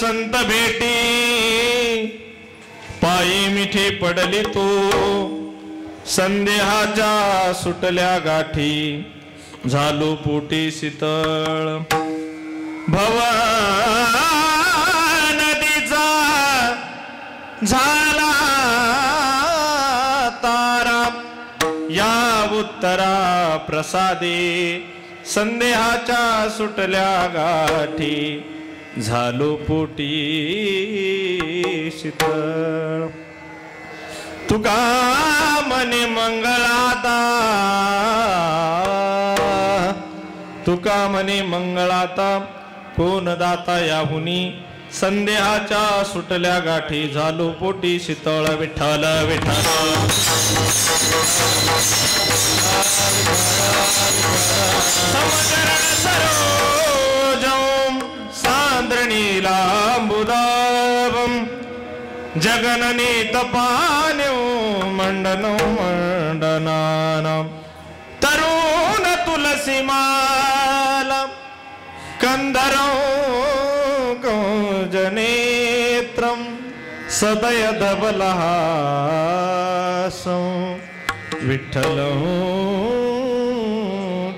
संत भेटी पायी मिठी पडली तू संदेहाच्या सुटल्या गाठी झालो पोटी शीतळ भवा नदीचा झाला तारा या उत्तरा प्रसादे संदेहाच्या सुटल्या गाठी झालो पोटी शीतळ तुका मने मंगळाता तुका मने मंगळाता कोण दाता याहुनी संदेहाच्या सुटल्या गाठी झालो पोटी शीतळ विठ्ठल विठ्ठल समचरण सरोजं सांद्रणीलांबुदावं जगननी तपान्यो मंडनो मंडनानां तरुण तुलसीमाला कंदरो जनेत्रं सदय धवलहासं विठ्ठलं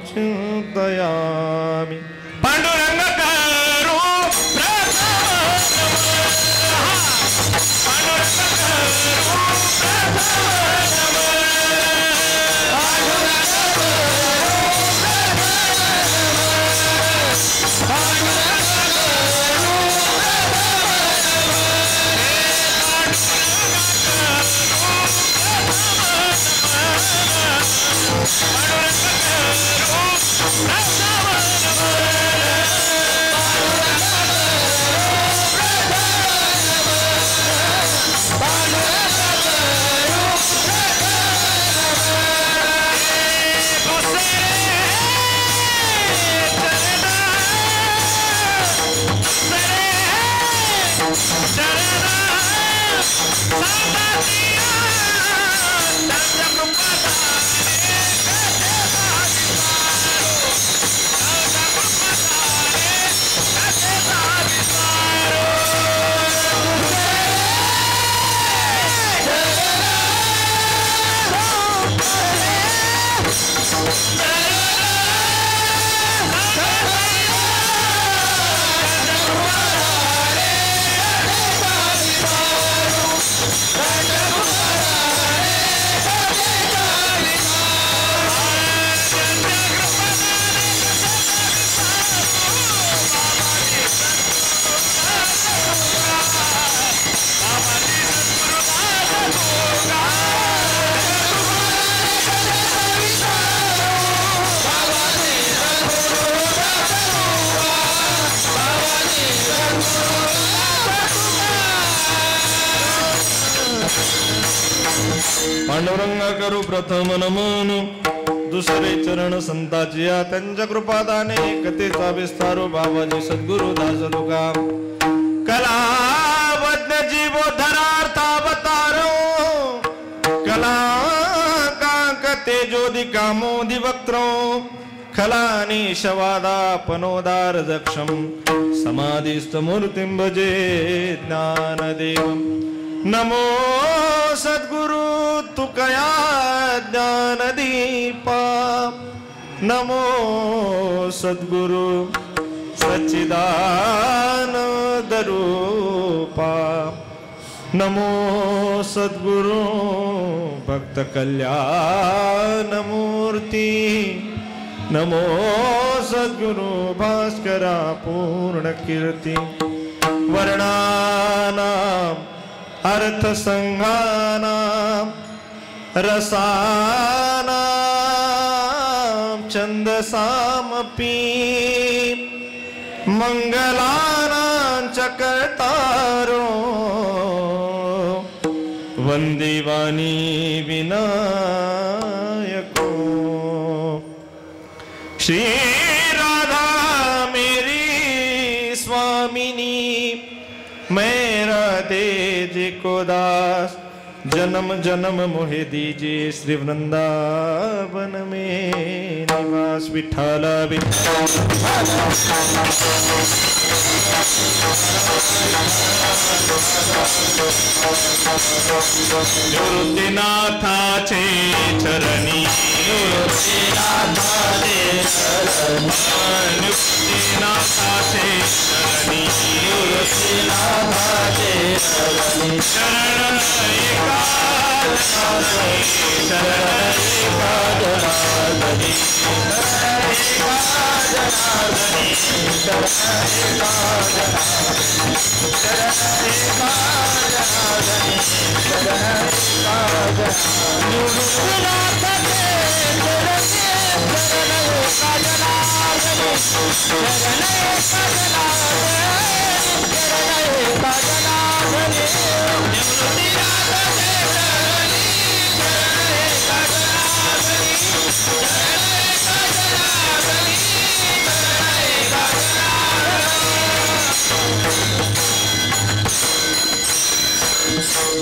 चिंतयामि पांडुरंग करो पांडुरंग करू प्रथम नमन दुसरे चरण संताचिया त्यांच्या कृपादाने कथेचा विस्तारो बाबाजी सद्गुरु दास तुका कलावज्ञ जीवोद्धरार्थावतारो कला कांकते ज्योतिकामोदि वक्त्रो खलानि शवादापनोदार दक्षम समाधिस्थ मूर्तिं भजे ज्ञानदेवम् नमो सद्गुरु तुकया ज्ञानदीपा नमो सद्गुरु सच्चिदानंदरूपा नमो सद्गुरु भक्त कल्याणमूर्ति नमो सद्गुरु भास्करा पूर्ण कीर्ति वर्णानां अर्थ संघानां रसानां छन्दसामपि मंगलानां च कर्तारो वन्दे वाणी विनायको श्री राधा मेरी स्वामिनी मेरा दे जी को दास जन्म जन्म मोहे दीजिए श्री वृंदावन में निवास विठ्ठल विठ्ठल निवृत्तीनाथाचे चरणी निवृत्तीनाथाचे चरणी निवृत्तीनाथाचे चरणी निवृत्तीनाथाचे चरणी शरण एका जनार्दनी शरण एका जनार्दनी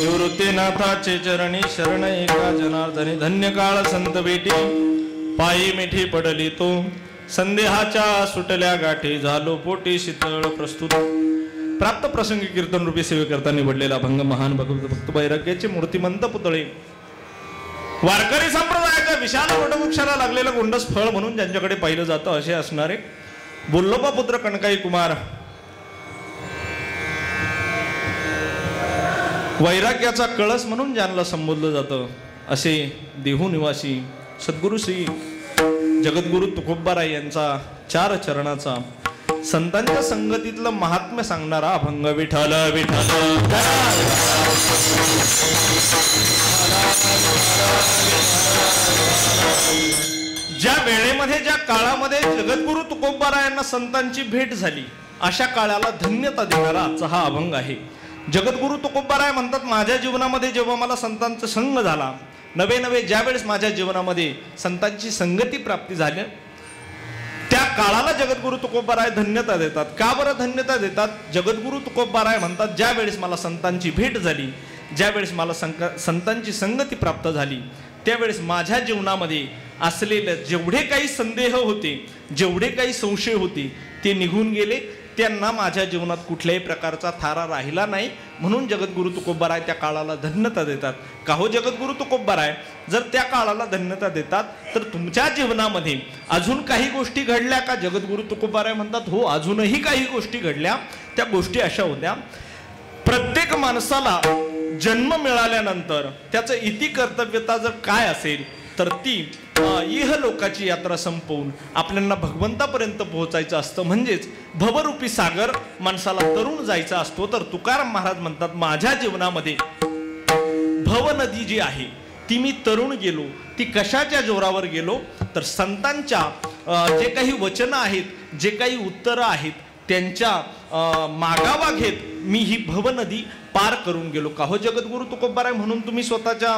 निवृत्तीनाथाचे चरणी शरण एका जनार्दनी धन्य काळ संत भेटी पायी मिठी पडली तो संदेहाच्या सुटल्या गाठी झालो पोटी शीतळ प्रस्तुत प्राप्त प्रसंगी कीर्तन रूपी सेवेकरता निवडलेला भंग महान भक्त वैराग्याचे मूर्तिमंत पुतळे वारकरी संप्रदायाच्या विशाल वटवृक्षाला लागलेलं गोंडस फळ म्हणून ज्यांच्याकडे पाहिलं जातं असे असणारे बोल्लोबा पुत्र कणकाई कुमार वैराग्याचा कळस म्हणून ज्यांना संबोधलं जातं असे देहू निवासी सद्गुरु श्री जगद्गुरु तुकोबाराय यांचा 4 चरणाचा संतांच्या संगतीतलं महात्म्य सांगणारा अभंग विठ्ठल विठ्ठल ज्या वेळेमध्ये ज्या काळामध्ये जगद्गुरु तुकोबारायांना संतांची भेट झाली अशा काळाला धन्यता देणारा आजचा हा अभंग आहे. जगद्गुरु तुकोबाराय म्हणतात माझ्या जीवनामध्ये जेव्हा मला संतांचा संग झाला नवे नवे ज्या वेळेस माझ्या जीवनामध्ये संतांची संगती प्राप्ती झाली त्या काळाला जगद्गुरु तुकोबाराय धन्यता देतात. का बरं धन्यता देतात? जगद्गुरु तुकोबाराय म्हणतात ज्या वेळेस मला संतांची भेट झाली ज्या वेळेस मला संतांची संगती प्राप्त झाली त्यावेळेस माझ्या जीवनामध्ये असलेले जेवढे काही संदेह होते जेवढे काही संशय होते ते निघून गेले. त्यांना माझ्या जीवनात कुठल्याही प्रकारचा थारा राहिला नाही म्हणून जगद्गुरु तुकोबाराय त्या काळाला धन्यता देतात. का हो जगद्गुरु तुकोबाराय जर त्या काळाला धन्यता देतात तर तुमच्या जीवनामध्ये अजून काही गोष्टी घडल्या का? जगद्गुरु तुकोबाराय म्हणतात हो अजूनही काही गोष्टी घडल्या. त्या गोष्टी अशा होत्या प्रत्येक माणसाला जन्म मिळाल्यानंतर त्याचं इति कर्तव्यता जर काय असेल तर ती इहलोकाची यात्रा संपवून आपल्याला भगवंतापर्यंत पोहोचायचं असतं. म्हणजेच भवरूपी सागर माणसाला तरुण जायचा असतो. तर तुकाराम महाराज म्हणतात माझ्या जीवनामध्ये भव नदी जी आहे ती मी तरुण गेलो. ती कशाच्या जोरावर गेलो तर संतांच्या जे काही वचनं आहेत जे काही उत्तरं आहेत त्यांच्या मागावा घेत मी ही भवनदी पार करून गेलो. का हो जगद्गुरु तुकोबाराय म्हणून तुम्ही स्वतःच्या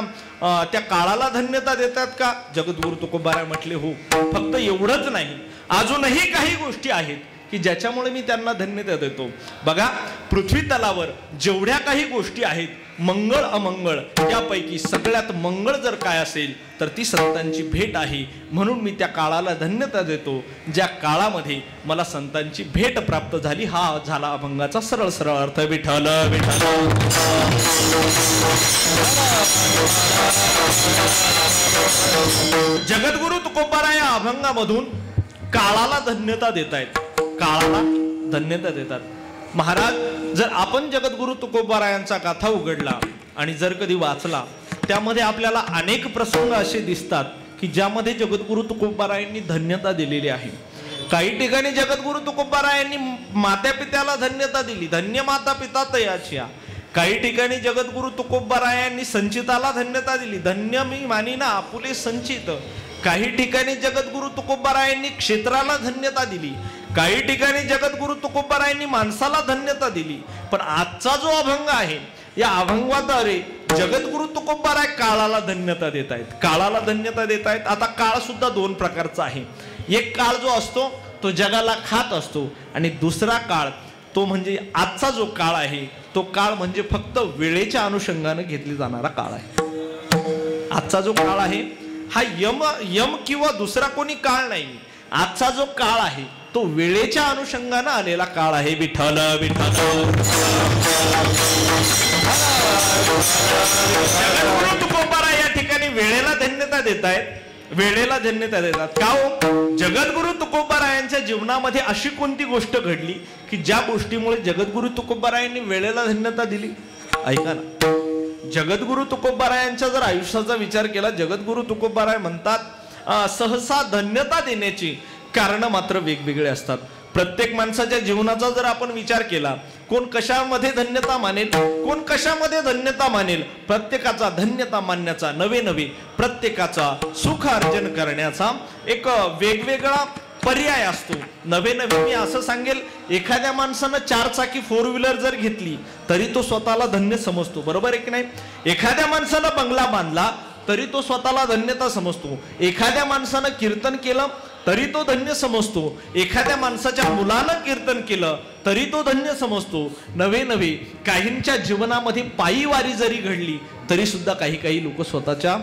त्या काळाला धन्यता देतात का? जगद्गुरु तुकोबाराय म्हटले हो फक्त एवढंच नाही अजूनही काही गोष्टी आहेत की ज्याच्यामुळे मी त्यांना धन्यता देतो. बघा पृथ्वी तलावर जेवढ्या काही गोष्टी आहेत मंगळ अमंगळ त्यापैकी सगळ्यात मंगळ जर काय असेल तर ती संतांची भेट आहे. म्हणून मी त्या काळाला धन्यता देतो ज्या काळामध्ये मला संतांची भेट प्राप्त झाली. हा झाला अभंगाचा सरळ सरळ अर्थ. विठ्ठल विठ्ठल जगद्गुरु तुकोबाराय या अभंगामधून काळाला धन्यता देत आहेत. काळाला धन्यता देतात. महाराज जर आपण जगद्गुरु तुकोबारायांचा गाथा उघडला आणि जर कधी वाचला त्यामध्ये आपल्याला अनेक प्रसंग असे दिसतात की ज्यामध्ये जगद्गुरु तुकोबारायांनी धन्यता दिलेली आहे. काही ठिकाणी जगद्गुरु तुकोबारायांनी माता पित्याला धन्यता दिली. धन्य माता पिता तयाची. काही ठिकाणी जगद्गुरु तुकोबारायांनी संचिताला धन्यता दिली. धन्य मी मानिना आपुले संचित. काही ठिकाणी जगद्गुरु तुकोबारायांनी क्षेत्राला धन्यता दिली. काही ठिकाणी जगद्गुरु तुकोबारायांनी माणसाला धन्यता दिली. पण आजचा जो अभंग आहे या अभंगाद्वारे जगद्गुरु तुकोबाराय काळाला धन्यता देत आहेत. काळाला धन्यता देत आहेत. आता काळ सुद्धा 2 प्रकारचा आहे. एक काळ जो असतो तो जगाला खात असतो आणि दुसरा काळ तो म्हणजे आजचा जो काळ आहे तो काळ म्हणजे फक्त वेळेच्या अनुषंगाने घेतली जाणारा काळ आहे. आजचा जो काळ आहे हा यम किंवा दुसरा कोणी काळ नाही. आजचा जो काळ आहे तो वेळेच्या अनुषंगानं आलेला काळ आहे. विठ्ठल विठ्ठल. जगद्गुरु तुकोबाराय या ठिकाणी वेळेला धन्यता देत आहेत. वेळेला धन्यता देतात का हो? जगद्गुरु तुकोबारायांच्या जीवनामध्ये अशी कोणती गोष्ट घडली की ज्या गोष्टीमुळे जगद्गुरु तुकोबारायांनी वेळेला धन्यता दिली? ऐका ना, जगद्गुरु तुकोबारायांच्या जर आयुष्याचा विचार केला, जगद्गुरु तुकोबाराय म्हणतात सहसा धन्यता देण्याची कारण मात्र वेगवेगळे असतात. प्रत्येक माणसाच्या जीवनाचा जर आपण विचार केला, कोण कशामध्ये धन्यता मानेल, कोण कशामध्ये धन्यता मानेल, प्रत्येकाचा धन्यता मानण्याचा नवे नवे प्रत्येकाचा सुख अर्जन करण्याचा एक वेगवेगळा पर्याय असतो. नवे नवे मी असं सांगेल, एखाद्या माणसानं 4 चाकी 4 व्हीलर जर घेतली तरी तो स्वतःला धन्य समजतो. बरोबर आहे की नाही? एखाद्या माणसानं बंगला बांधला तरी तो स्वतःला धन्यता समजतो. एखाद्या माणसानं कीर्तन केलं तरी तो धन्य समजतो. एखाद्या माणसाच्या मुलानं कीर्तन केलं तरी तो धन्य समजतो. नवे नवे काहींच्या जीवनामध्ये पायी वारी जरी घडली तरी सुद्धा काही काही लोक स्वतःच्या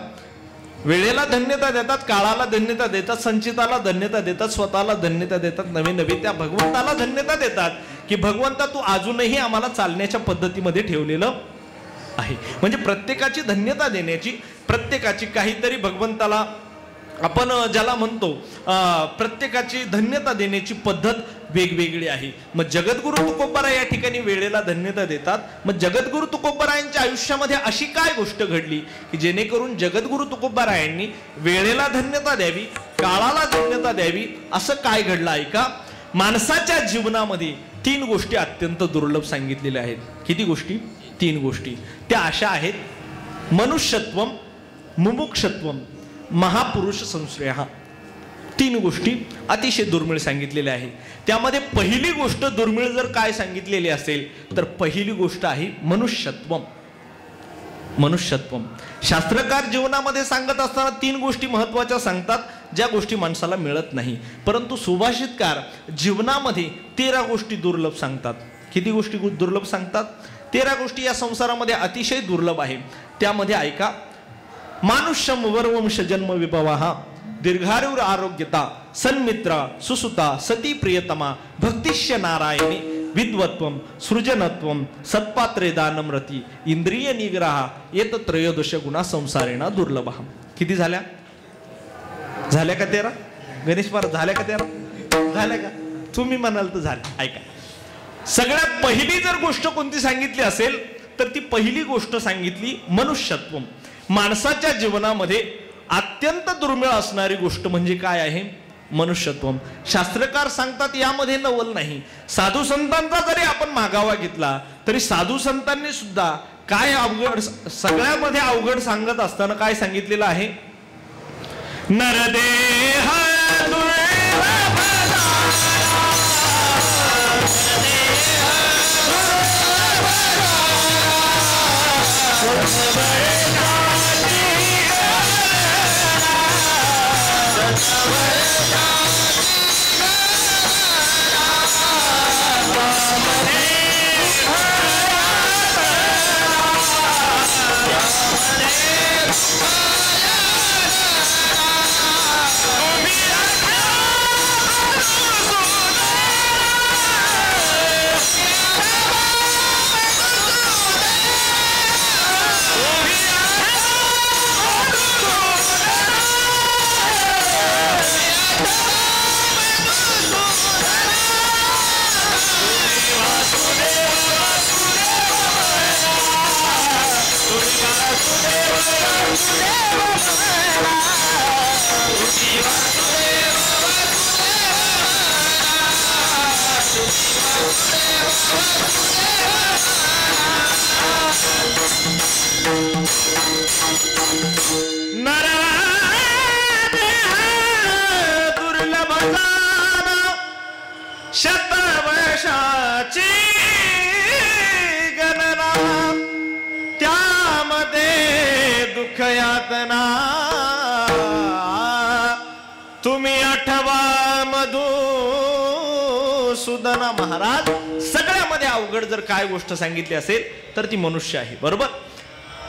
वेळेला धन्यता देतात, काळाला धन्यता देतात, संचिताला धन्यता देतात, स्वतःला धन्यता देतात. नवे नवे त्या भगवंताला धन्यता देतात की भगवंता तू अजूनही आम्हाला चालण्याच्या पद्धतीमध्ये ठेवलेलं आहे. म्हणजे प्रत्येकाची धन्यता देण्याची, प्रत्येकाची काहीतरी भगवंताला आपण ज्याला म्हणतो प्रत्येकाची धन्यता देण्याची पद्धत वेगवेगळी आहे. मग जगद्गुरु तुकोबाराय या ठिकाणी वेळेला धन्यता देतात. मग जगद्गुरु तुकोबारायांच्या आयुष्यामध्ये अशी काय गोष्ट घडली की जेणेकरून जगद्गुरु तुकोबारायांनी वेळेला धन्यता द्यावी, काळाला धन्यता द्यावी, असं काय घडलं ऐका. माणसाच्या जीवनामध्ये 3 गोष्टी अत्यंत दुर्लभ सांगितलेल्या आहेत. किती गोष्टी? 3 गोष्टी. त्या अशा आहेत: मनुष्यत्वम, मुमुक्षत्वम, महापुरुष संश्रय. 3 गोष्टी अतिशय दुर्मिळ सांगितलेल्या आहे. त्यामध्ये पहिली गोष्ट दुर्मिळ जर काय सांगितलेली असेल तर पहिली गोष्ट आहे मनुष्यत्वम. मनुष्यत्वम शास्त्रकार जीवनामध्ये सांगत असताना 3 गोष्टी महत्वाच्या सांगतात, ज्या गोष्टी माणसाला मिळत नाही. परंतु सुभाषितकार जीवनामध्ये 13 गोष्टी दुर्लभ सांगतात. किती गोष्टी दुर्लभ सांगतात? 13 गोष्टी या संसारामध्ये अतिशय दुर्लभ आहे. त्यामध्ये ऐका: मानुष्यम वरवंश जन्म विभवा, दीर्घायुर आरोग्यता, सन्मित्रा, सुसुता, सती प्रियतमा, भक्तिश्य नारायणी, विद्वत्वम, सृजनत्वम, सत्पात्रे दानम्रती, इंद्रिय निग्रह, येत त्रयोदश गुणा संसारेणा दुर्लभ. किती झाल्या? झाल्या का 13? गणेश महाराज झाल्या का 13? झाल्या का? तुम्ही म्हणाल तर झाल्या. ऐका, सगळ्यात पहिली जर गोष्ट कोणती सांगितली असेल तर ती पहिली गोष्ट सांगितली मनुष्यत्वम. माणसाच्या जीवनामध्ये अत्यंत दुर्मिळ असणारी गोष्ट म्हणजे काय आहे? मनुष्यत्वम. शास्त्रकार सांगतात यामध्ये नवल नाही. साधू संतांचा जरी आपण मागावा घेतला तरी साधू संतांनी सुद्धा काय अवघड, सगळ्यामध्ये अवघड सांगत असताना काय सांगितलेलं आहे? नरदेह शतवर्षाची गणना, त्यामध्ये दुःख यातना, तुम्ही आठवा मधुसूदन महाराज. सगळ्यामध्ये अवघड जर काय गोष्ट सांगितली असेल तर ती मनुष्य आहे. बरोबर?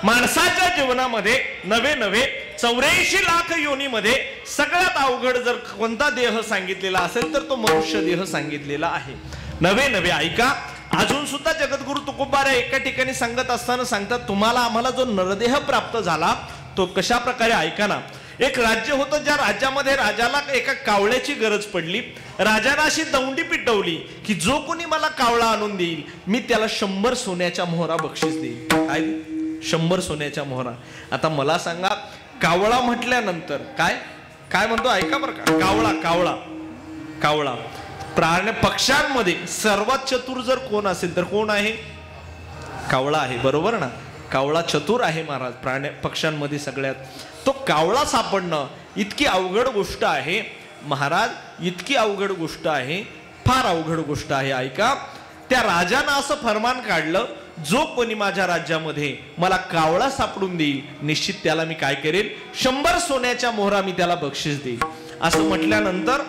माणसाच्या जीवनामध्ये नवे नवे 84 लाख योनीमध्ये सगळ्यात अवघड जर कोणता देह सांगितलेला असेल तर तो मनुष्य देह सांगितलेला आहे. नवे ऐका, अजून सुद्धा जगद्गुरु तुकोबाराय एका ठिकाणी सांगत असताना सांगतात, तुम्हाला आम्हाला जो नरदेह प्राप्त झाला तो कशा प्रकारे ऐका ना. एक राज्य होतं, ज्या राज्यामध्ये राजाला एका कावळ्याची गरज पडली. राजाने अशी दौंडी पिटवली की जो कोणी मला कावळा आणून देईल मी त्याला 100 सोन्याच्या मोहरा बक्षीस देईल. काय? 100 सोन्याच्या मोहरा. आता मला सांगा, कावळा म्हटल्यानंतर काय काय म्हणतो ऐका बरं का. कावळा प्राणी पक्ष्यांमध्ये सर्वात चतुर जर कोण असेल तर कोण आहे? कावळा आहे, बरोबर ना. कावळा चतुर आहे महाराज पक्ष्यांमध्ये सगळ्यात. तो कावळा सापडणं इतकी अवघड गोष्ट आहे महाराज, इतकी अवघड गोष्ट आहे, फार अवघड गोष्ट आहे. ऐका, त्या राजानं असं फरमान काढलं, जो कोणी माझ्या राज्यामध्ये मला कावळा सापडून देईल निश्चित त्याला मी काय करेल, 100 सोन्याच्या मोहरा मी त्याला बक्षीस देईल. असं म्हटल्यानंतर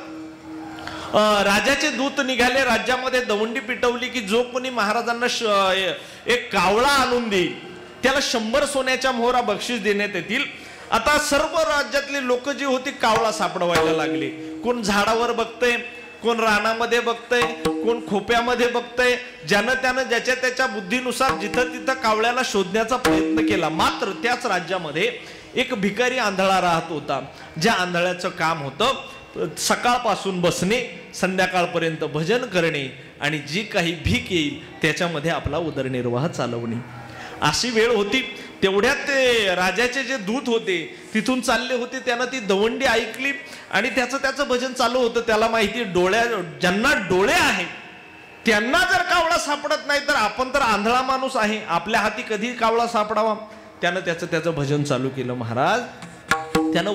राजाचे दूत निघाले, राज्यामध्ये दवंडी पिटवली की जो कोणी महाराजांना एक कावळा आणून देईल त्याला 100 सोन्याच्या मोहरा बक्षीस देण्यात येतील. आता सर्व राज्यातले लोक जी होती कावळा सापडवायला लागले. कोण झाडावर बघतय, कोण रानामध्ये बघतय, कोण खोप्यामध्ये बघतय. ज्यानं त्यानं ज्याच्या त्याच्या बुद्धीनुसार जिथं तिथं कावळ्याला शोधण्याचा प्रयत्न केला. मात्र त्याच राज्यामध्ये एक भिकारी आंधळा राहत होता, ज्या आंधळ्याचं काम होतं सकाळपासून बसणे, संध्याकाळपर्यंत भजन करणे आणि जी काही भीक येईल त्याच्यामध्ये आपला उदरनिर्वाह चालवणे. अशी वेळ होती. तेवढ्यात ते राजाचे जे दूत होते तिथून चालले होते, त्यानं ती दवंडी ऐकली आणि त्याचं भजन चालू होतं. त्याला माहिती, ज्यांना डोळे आहेत त्यांना जर कावळा सापडत नाही तर आपण तर आंधळा माणूस आहे, आपल्या हाती कधी कावळा सापडावा. त्यानं त्याचं भजन चालू केलं महाराज. त्यानं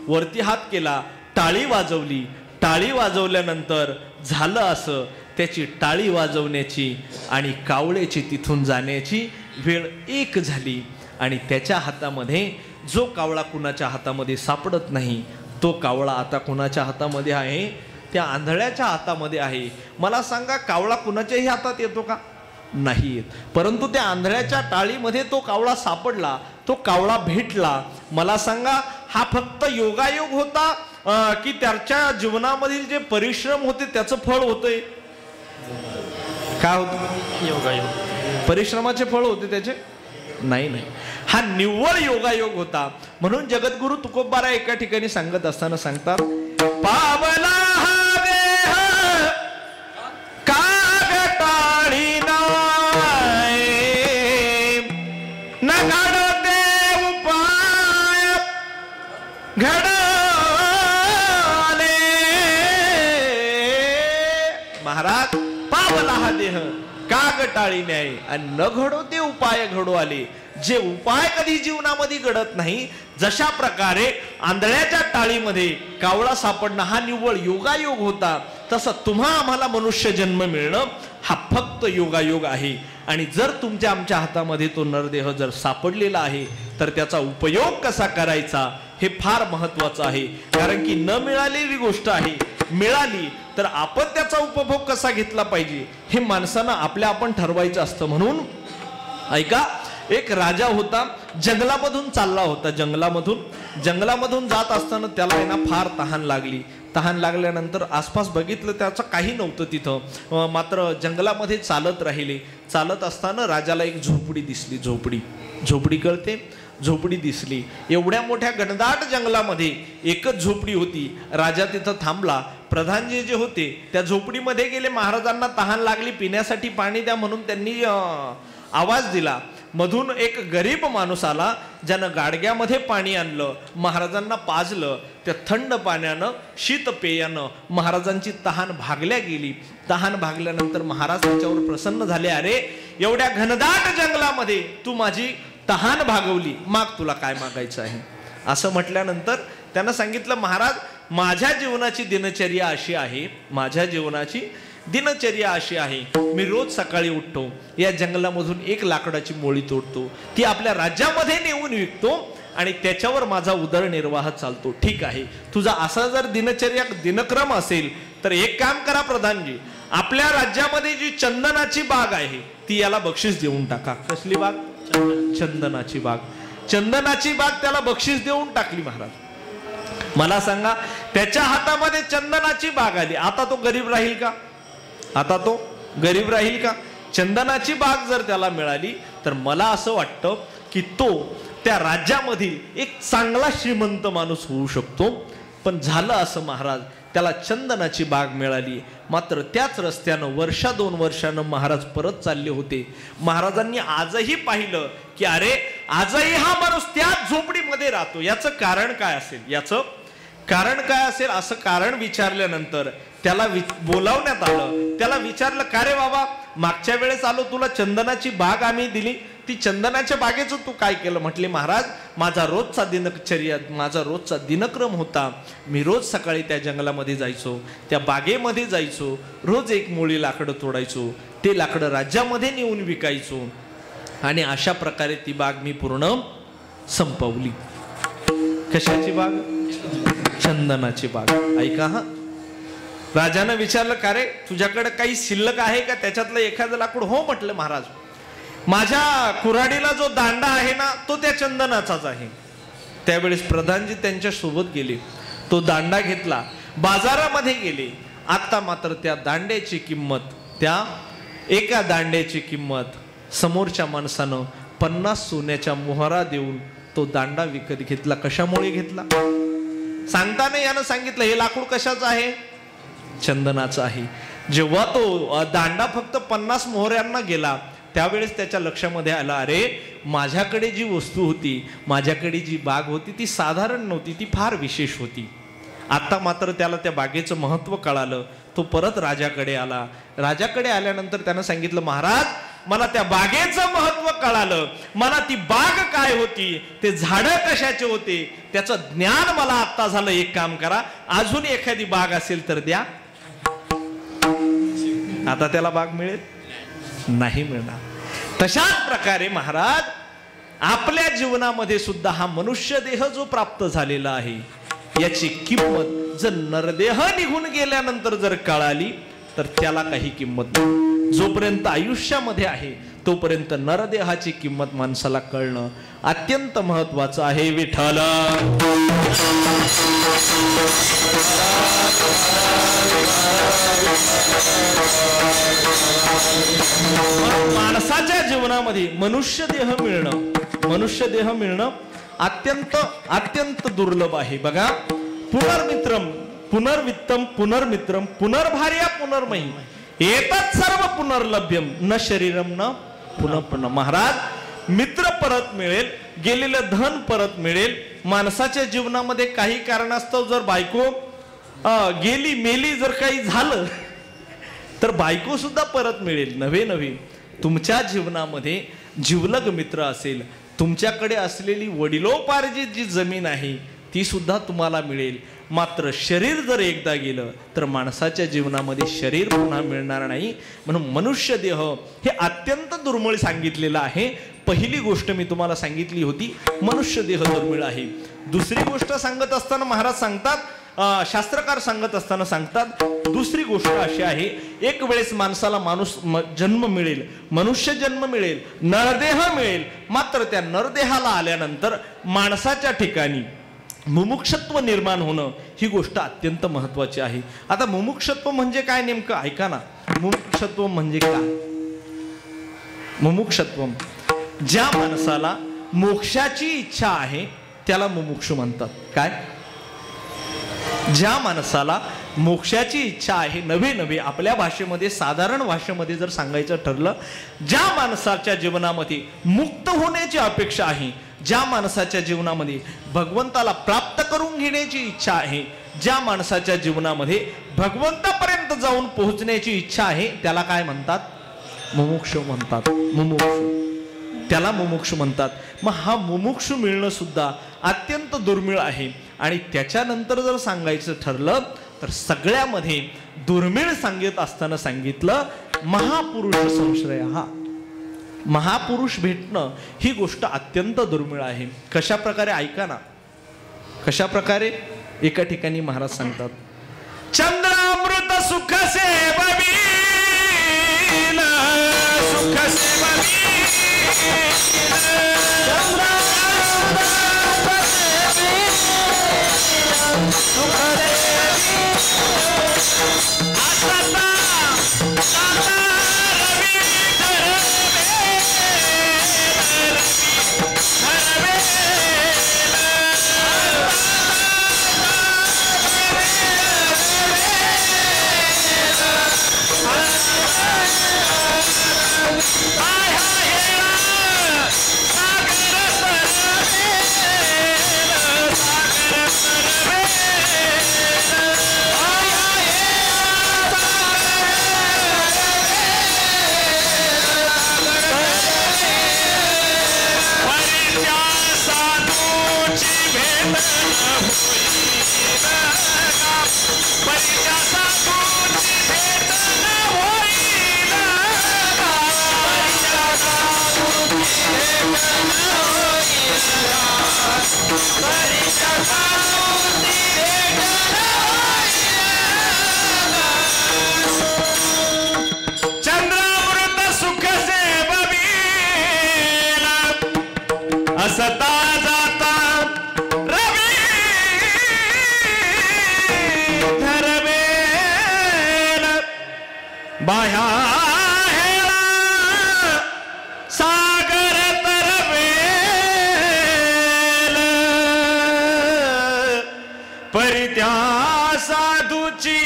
वरती हात केला, टाळी वाजवली. टाळी वाजवल्यानंतर झालं असं, त्याची टाळी वाजवण्याची आणि कावळ्याची तिथून जाण्याची वेळ एक झाली आणि त्याच्या हातामध्ये जो कावळा कुणाच्या हातामध्ये सापडत नाही तो कावळा आता कुणाच्या हातामध्ये आहे? त्या आंधळ्याच्या हातामध्ये आहे. मला सांगा, कावळा कुणाच्याही हातात येतो का? नाही येत. परंतु त्या आंधळ्याच्या टाळीमध्ये तो कावळा सापडला, तो कावळा भेटला. मला सांगा, हा फक्त योगायोग होता की त्याच्या जीवनामधील जे परिश्रम होते त्याचं फळ होतंय? काय होतं? योगायोग. परिश्रमाचे फळ होते त्याचे? नाही, हा निव्वळ योगायोग होता. म्हणून जगद्गुरु तुकोबाराय एका ठिकाणी सांगत असताना सांगतात, पावला हा देह कागटाळी नाही, न घडते उपाय घडले. महाराज, पावला हा देह कागटाळी न्याय आणि न घडो ते उपाय घडो आले. जे उपाय कधी जीवनामध्ये घडत नाही, जशा प्रकारे आंधळ्याच्या टाळीमध्ये कावळा सापडणं हा निव्वळ योगायोग होता, तसं तुम्हा आम्हाला मनुष्य जन्म मिळणं हा फक्त योगायोग आहे. आणि जर तुमच्या आमच्या हातामध्ये तो नरदेह जर सापडलेला आहे तर त्याचा उपयोग कसा करायचा हे फार महत्वाचं आहे. कारण की न मिळालेली गोष्ट आहे, मिळाली तर आपण त्याचा उपभोग कसा घेतला पाहिजे हे माणसानं आपण ठरवायचं असतं. म्हणून ऐका, एक राजा होता, जंगलामधून चालला होता. जंगलामधून जात असताना त्याला आहे ना फार तहान लागली. तहान लागल्यानंतर आसपास बघितलं, त्याचं काही नव्हतं तिथं. मात्र जंगलामध्ये चालत राहिले. चालत असताना राजाला एक झोपडी दिसली. झोपडी कळते? झोपडी दिसली. एवढ्या मोठ्या घनदाट जंगलामध्ये एकच झोपडी होती. राजा तिथं थांबला. प्रधानजी जे होते त्या झोपडीमध्ये गेले. महाराजांना तहान लागली, पिण्यासाठी पाणी द्या म्हणून त्यांनी आवाज दिला. मधून एक गरीब माणूस आला, ज्यानं गाडग्यामध्ये पाणी आणलं, महाराजांना पाजलं. त्या थंड पाण्यानं, शीत पेयानं महाराजांची तहान भागल्या गेली. तहान भागल्यानंतर महाराज त्याच्यावर प्रसन्न झाले. अरे, एवढ्या घनदाट जंगलामध्ये तू माझी तहान भागवली, माग तुला काय मागायचं आहे. असं म्हटल्यानंतर त्यानं सांगितलं, महाराज, माझ्या जीवनाची दिनचर्या अशी आहे, मी रोज सकाळी उठतो, या जंगलामधून एक लाकडाची मोळी तोडतो, ती आपल्या राज्यामध्ये नेऊन विकतो आणि त्याच्यावर माझा उदरनिर्वाह चालतो. ठीक आहे, तुझा असा जर दिनक्रम असेल तर एक काम करा प्रधानजी, आपल्या राज्यामध्ये जी चंदनाची बाग आहे ती याला बक्षीस देऊन टाका. कसली बाग? चंदनाची बाग. चंदनाची बाग त्याला बक्षीस देऊन टाकली महाराज. मला सांगा, त्याच्या हातामध्ये चंदनाची बाग आली, आता तो गरीब राहील का? आता तो गरीब राहील का? चंदनाची बाग जर त्याला मिळाली तर मला असं वाटतं की तो त्या राज्यामधील एक चांगला श्रीमंत माणूस होऊ शकतो. पण झालं असं महाराज, त्याला चंदनाची बाग मिळाली, मात्र त्याच रस्त्यानं वर्षा 2 वर्षानं महाराज परत चालले होते. महाराजांनी आजही पाहिलं की अरे आजही हा माणूस त्याच झोपडीमध्ये राहतो. याचं कारण काय असेल? याचं कारण काय असेल? असं कारण विचारल्यानंतर त्याला बोलावण्यात आलं. त्याला विचारलं, का रे बाबा, मागच्या वेळेस आलो, तुला चंदनाची बाग आम्ही दिली, ती चंदनाच्या बागेचं तू काय केलं? म्हटले, महाराज माझा रोजचा माझा रोजचा दिनक्रम होता. मी रोज सकाळी त्या जंगलामध्ये जायचो, त्या बागेमध्ये जायचो, रोज एक मुळी लाकडं तोडायचो, ते लाकडं राज्यामध्ये नेऊन विकायचो आणि अशा प्रकारे ती बाग मी पूर्ण संपवली. कशाची बाग? चंदनाची बाग. ऐका हा, राजानं विचारलं, का रे तुझ्याकडे काही शिल्लक आहे का, त्याच्यातलं एखादं लाकूड? हो म्हटलं महाराज, माझ्या कुऱ्हाडीला जो दांडा आहे ना तो त्या चंदनाचाच आहे. त्यावेळेस प्रधानजी त्यांच्या सोबत गेले, तो दांडा घेतला, बाजारामध्ये गेले. आता मात्र त्या दांड्याची किंमत, त्या एका दांड्याची किंमत समोरच्या माणसानं 50 सोन्याच्या मोहरा देऊन तो दांडा विकत घेतला. कशामुळे घेतला? सांगताना यानं सांगितलं, हे लाकूड कशाचं आहे? चंदनाचं आहे. जेव्हा तो दांडा फक्त 50 मोहऱ्यांना गेला त्यावेळेस त्याच्या लक्षामध्ये आलं, अरे माझ्याकडे जी वस्तू होती, माझ्याकडे जी बाग होती ती साधारण नव्हती, ती फार विशेष होती. आता मात्र त्याला त्या बागेचं महत्व कळालं. तो परत राजाकडे आला. राजाकडे आल्यानंतर त्यानं सांगितलं, महाराज मला त्या बागेचं महत्व कळालं, मला ती बाग काय होती, ते झाडं कशाचे होते त्याचं ज्ञान मला आता झालं. एक काम करा, अजून एखादी बाग असेल तर द्या. आता त्याला बाग मिळेल? नाही मिळणार. तशाच प्रकारे महाराज आपल्या जीवनामध्ये सुद्धा हा मनुष्य देह जो प्राप्त झालेला आहे याची किंमत जर नरदेह निघून गेल्यानंतर जर कळाली तर त्याला काही किंमत नाही. जोपर्यंत आयुष्यामध्ये आहे तोपर्यंत नरदेहाची किंमत माणसाला कळणं अत्यंत महत्वाचं आहे. विठ्ठल माणसाच्या जीवनामध्ये मनुष्य देह मिळणं अत्यंत दुर्लभ आहे. बघा, पुनर्मित्रम पुनर्भार्या पुनर्मयी एतत् सर्व पुनर्लभ्यम न शरीरम न पुनः. महाराज मित्र परत मिळेल, गेलेलं धन परत मिळेल. माणसाच्या जीवनामध्ये काही कारणास्तव जर बायको गेली मेली जर काही झालं तर बायको सुद्धा परत मिळेल. नव्हे तुमच्या जीवनामध्ये जिवलग मित्र असेल, तुमच्याकडे असलेली वडिलोपार्जित जी जमीन आहे ती सुद्धा तुम्हाला मिळेल. मात्र शरीर जर एकदा गेलं तर माणसाच्या जीवनामध्ये शरीर पुन्हा मिळणार नाही. म्हणून मनुष्य देह हे अत्यंत दुर्मिळ सांगितलेलं आहे. पहिली गोष्ट मी तुम्हाला सांगितली होती, मनुष्य देह दुर्मिळ आहे. दुसरी गोष्ट सांगत असताना महाराज सांगतात, शास्त्रकार सांगत असताना सांगतात, दुसरी गोष्ट अशी आहे, एक वेळेस माणसाला जन्म मिळेल, मनुष्य जन्म मिळेल, नरदेह मिळेल. मात्र त्या नरदेहाला आल्यानंतर माणसाच्या ठिकाणी मुमुक्षत्व निर्माण होणं ही गोष्ट अत्यंत महत्वाची आहे. आता मुमुक्षत्व म्हणजे काय नेमकं ऐका ना. मुमुक्षत्व म्हणजे काय? मुमुक्षत्व, ज्या माणसाला मोक्षाची इच्छा आहे त्याला मुमुक्षु म्हणतात. काय? ज्या माणसाला मोक्षाची इच्छा आहे, नव्हे आपल्या भाषेमध्ये, साधारण भाषेमध्ये जर सांगायचं ठरलं, ज्या माणसाच्या जीवनामध्ये मुक्त होण्याची अपेक्षा आहे, ज्या माणसाच्या जीवनामध्ये भगवंताला प्राप्त करून घेण्याची इच्छा आहे, ज्या माणसाच्या जीवनामध्ये भगवंतापर्यंत जाऊन पोहोचण्याची इच्छा आहे, त्याला काय म्हणतात? मुमुक्षु म्हणतात. त्याला मुमुक्षु म्हणतात. मग हा मुमुक्षु मिळणं सुद्धा अत्यंत दुर्मिळ आहे. आणि त्याच्यानंतर जर सांगायचं ठरलं तर सगळ्यामध्ये दुर्मिळ सांगत असताना सांगितलं महापुरुष संश्रय. हा महापुरुष भेटणं ही गोष्ट अत्यंत दुर्मिळ आहे. कशा प्रकारे? ऐका ना, कशा प्रकारे. एका ठिकाणी महाराज सांगतात, चंद्रामृत सुख सेववील, सुख सेववील, चंद्रामृत चंद्रामृत सुख से बबीला असता जाता रवी धरवेल बाह्या हेळा सागर तरवेल परित्या साधूची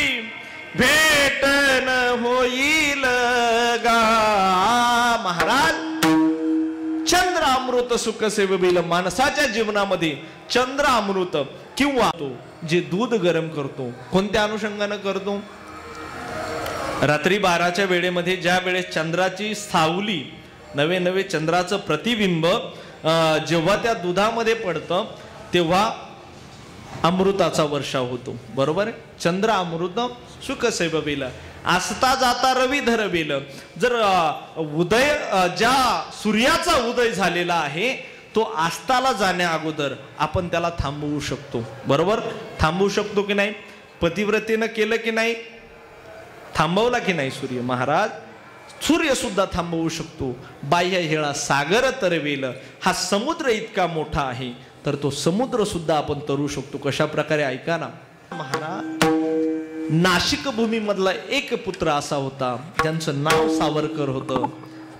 भेट न होईल गा. महाराज चंद्रामृत सुख सेवबील माणसाच्या जीवनामध्ये चंद्रामृत किंवा तो जे दूध गरम करतो कोणत्या अनुषंगाने करतो. रात्री 12च्या वेळेमध्ये ज्या वेळेस चंद्राची सावली नवे नवे चंद्राचं प्रतिबिंब जेव्हा त्या दुधामध्ये पडतं तेव्हा अमृताचा वर्षाव होतो. बरोबर आहे. चंद्र अमृत सुख सेवबील असता जाता रवी धरवेल. जर उदय ज्या सूर्याचा उदय झालेला आहे तो अस्ताला जाण्या अगोदर आपण त्याला थांबवू शकतो. बरोबर. थांबवू शकतो की नाही. पतिव्रतेनं केलं की नाही. थांबवला की नाही सूर्य. महाराज सूर्य सुद्धा थांबवू शकतो. बाह्य हेळा सागर तरवेल. हा समुद्र इतका मोठा आहे तर तो समुद्र सुद्धा आपण तरू शकतो. कशा प्रकारे ऐका ना. महाराज नाशिक भूमी मधला एक पुत्र असा होता ज्यांचं नाव सावरकर होतं.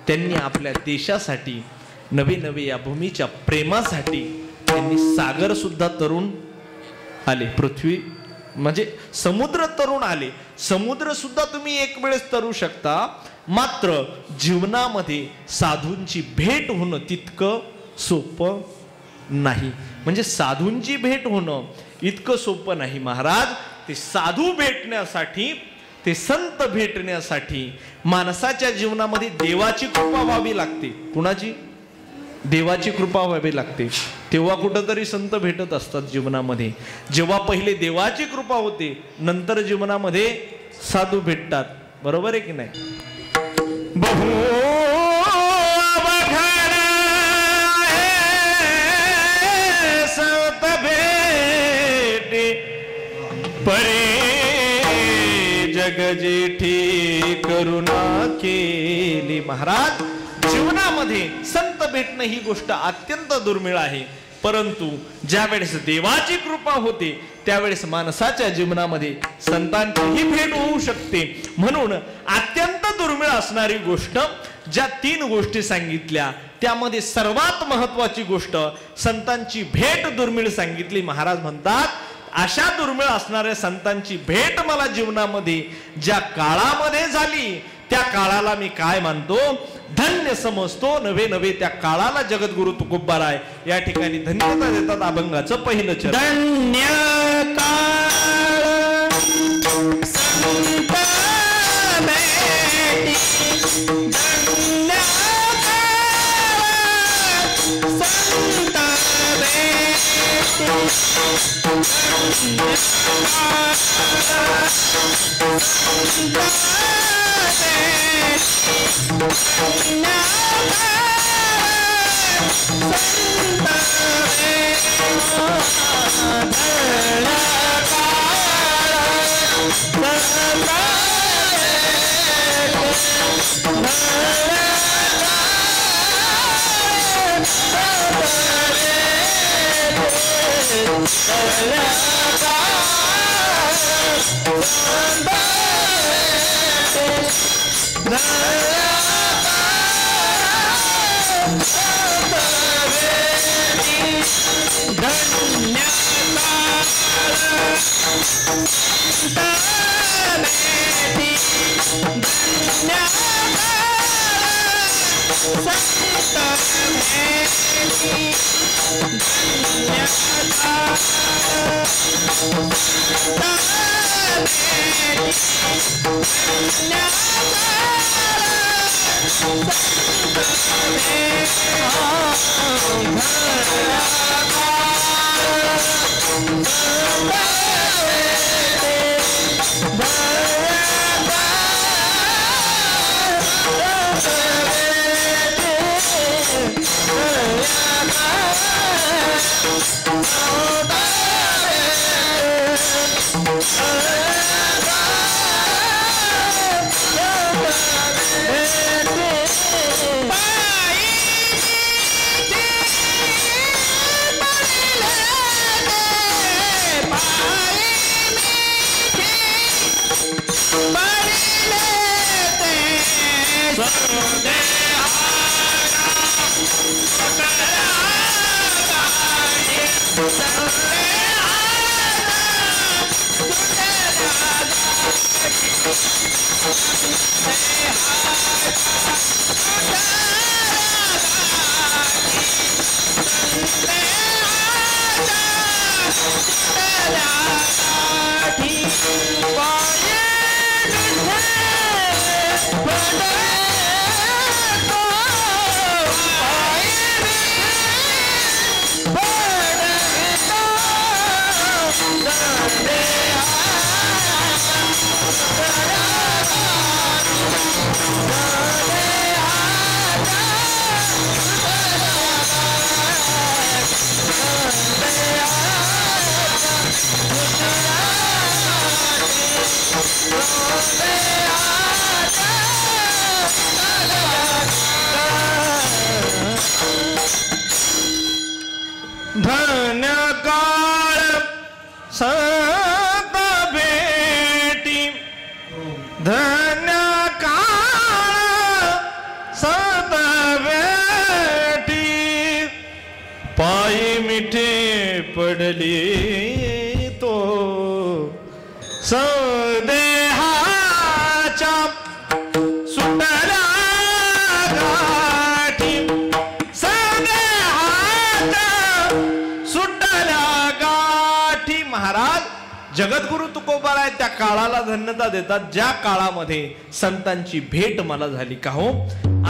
त्यांनी आपल्या देशासाठी नवे नवे या भूमीच्या प्रेमासाठी त्यांनी सागर सुद्धा तरुण आले. पृथ्वी म्हणजे समुद्र तरुण आले. समुद्र सुद्धा तुम्ही एक वेळेस तरू शकता. मात्र जीवनामध्ये साधूंची भेट होणं तितकं सोपं नाही. म्हणजे साधूंची भेट होणं इतकं सोपं नाही. महाराज ते साधू भेटण्यासाठी ते संत भेटण्यासाठी माणसाच्या जीवनामध्ये देवाची कृपा व्हावी लागते. कुणाची. देवाची कृपा व्हावी लागते. तेव्हा कुठंतरी संत भेटत असतात जीवनामध्ये. जेव्हा पहिले देवाची कृपा होते नंतर जीवनामध्ये साधू भेटतात. बरोबर आहे की नाही. बहु अवघड संत भेटे परे जग जेठी करुणा केली. महाराज जीवनामध्ये संत भेटणं ही गोष्ट अत्यंत दुर्मिळ आहे. परंतु ज्या वेळेस देवाची कृपा होते त्यावेळेस माणसाच्या जीवनामध्ये संतांचीही भेट होऊ शकते. म्हणून अत्यंत दुर्मिळ असणारी गोष्ट ज्या 3 गोष्टी सांगितल्या त्यामध्ये सर्वात महत्वाची गोष्ट संतांची भेट दुर्मिळ सांगितली. महाराज म्हणतात अशा दुर्मिळ असणाऱ्या संतांची भेट मला जीवनामध्ये ज्या काळामध्ये झाली त्या काळाला मी काय मानतो धन्य समजतो. नवे नवे त्या काळाला जगद्गुरु तुकोबाराय या ठिकाणी धन्यता देतात. अभंगाचं पहिलं चरण. धन्य काळ संत भेटी धन्य काळ संत भेटी धन्य काळ सत भेटी धन्य काळ सत भेटी पायी मिठे पडली तो सदेहाच्या सुटल्या गाठी सदेहाच्या सुटल्या गाठी. महाराज जगद्गुरु तुकोबाराय त्या काळाला धन्यता देतात ज्या काळामध्ये संतांची भेट मला झाली. का हो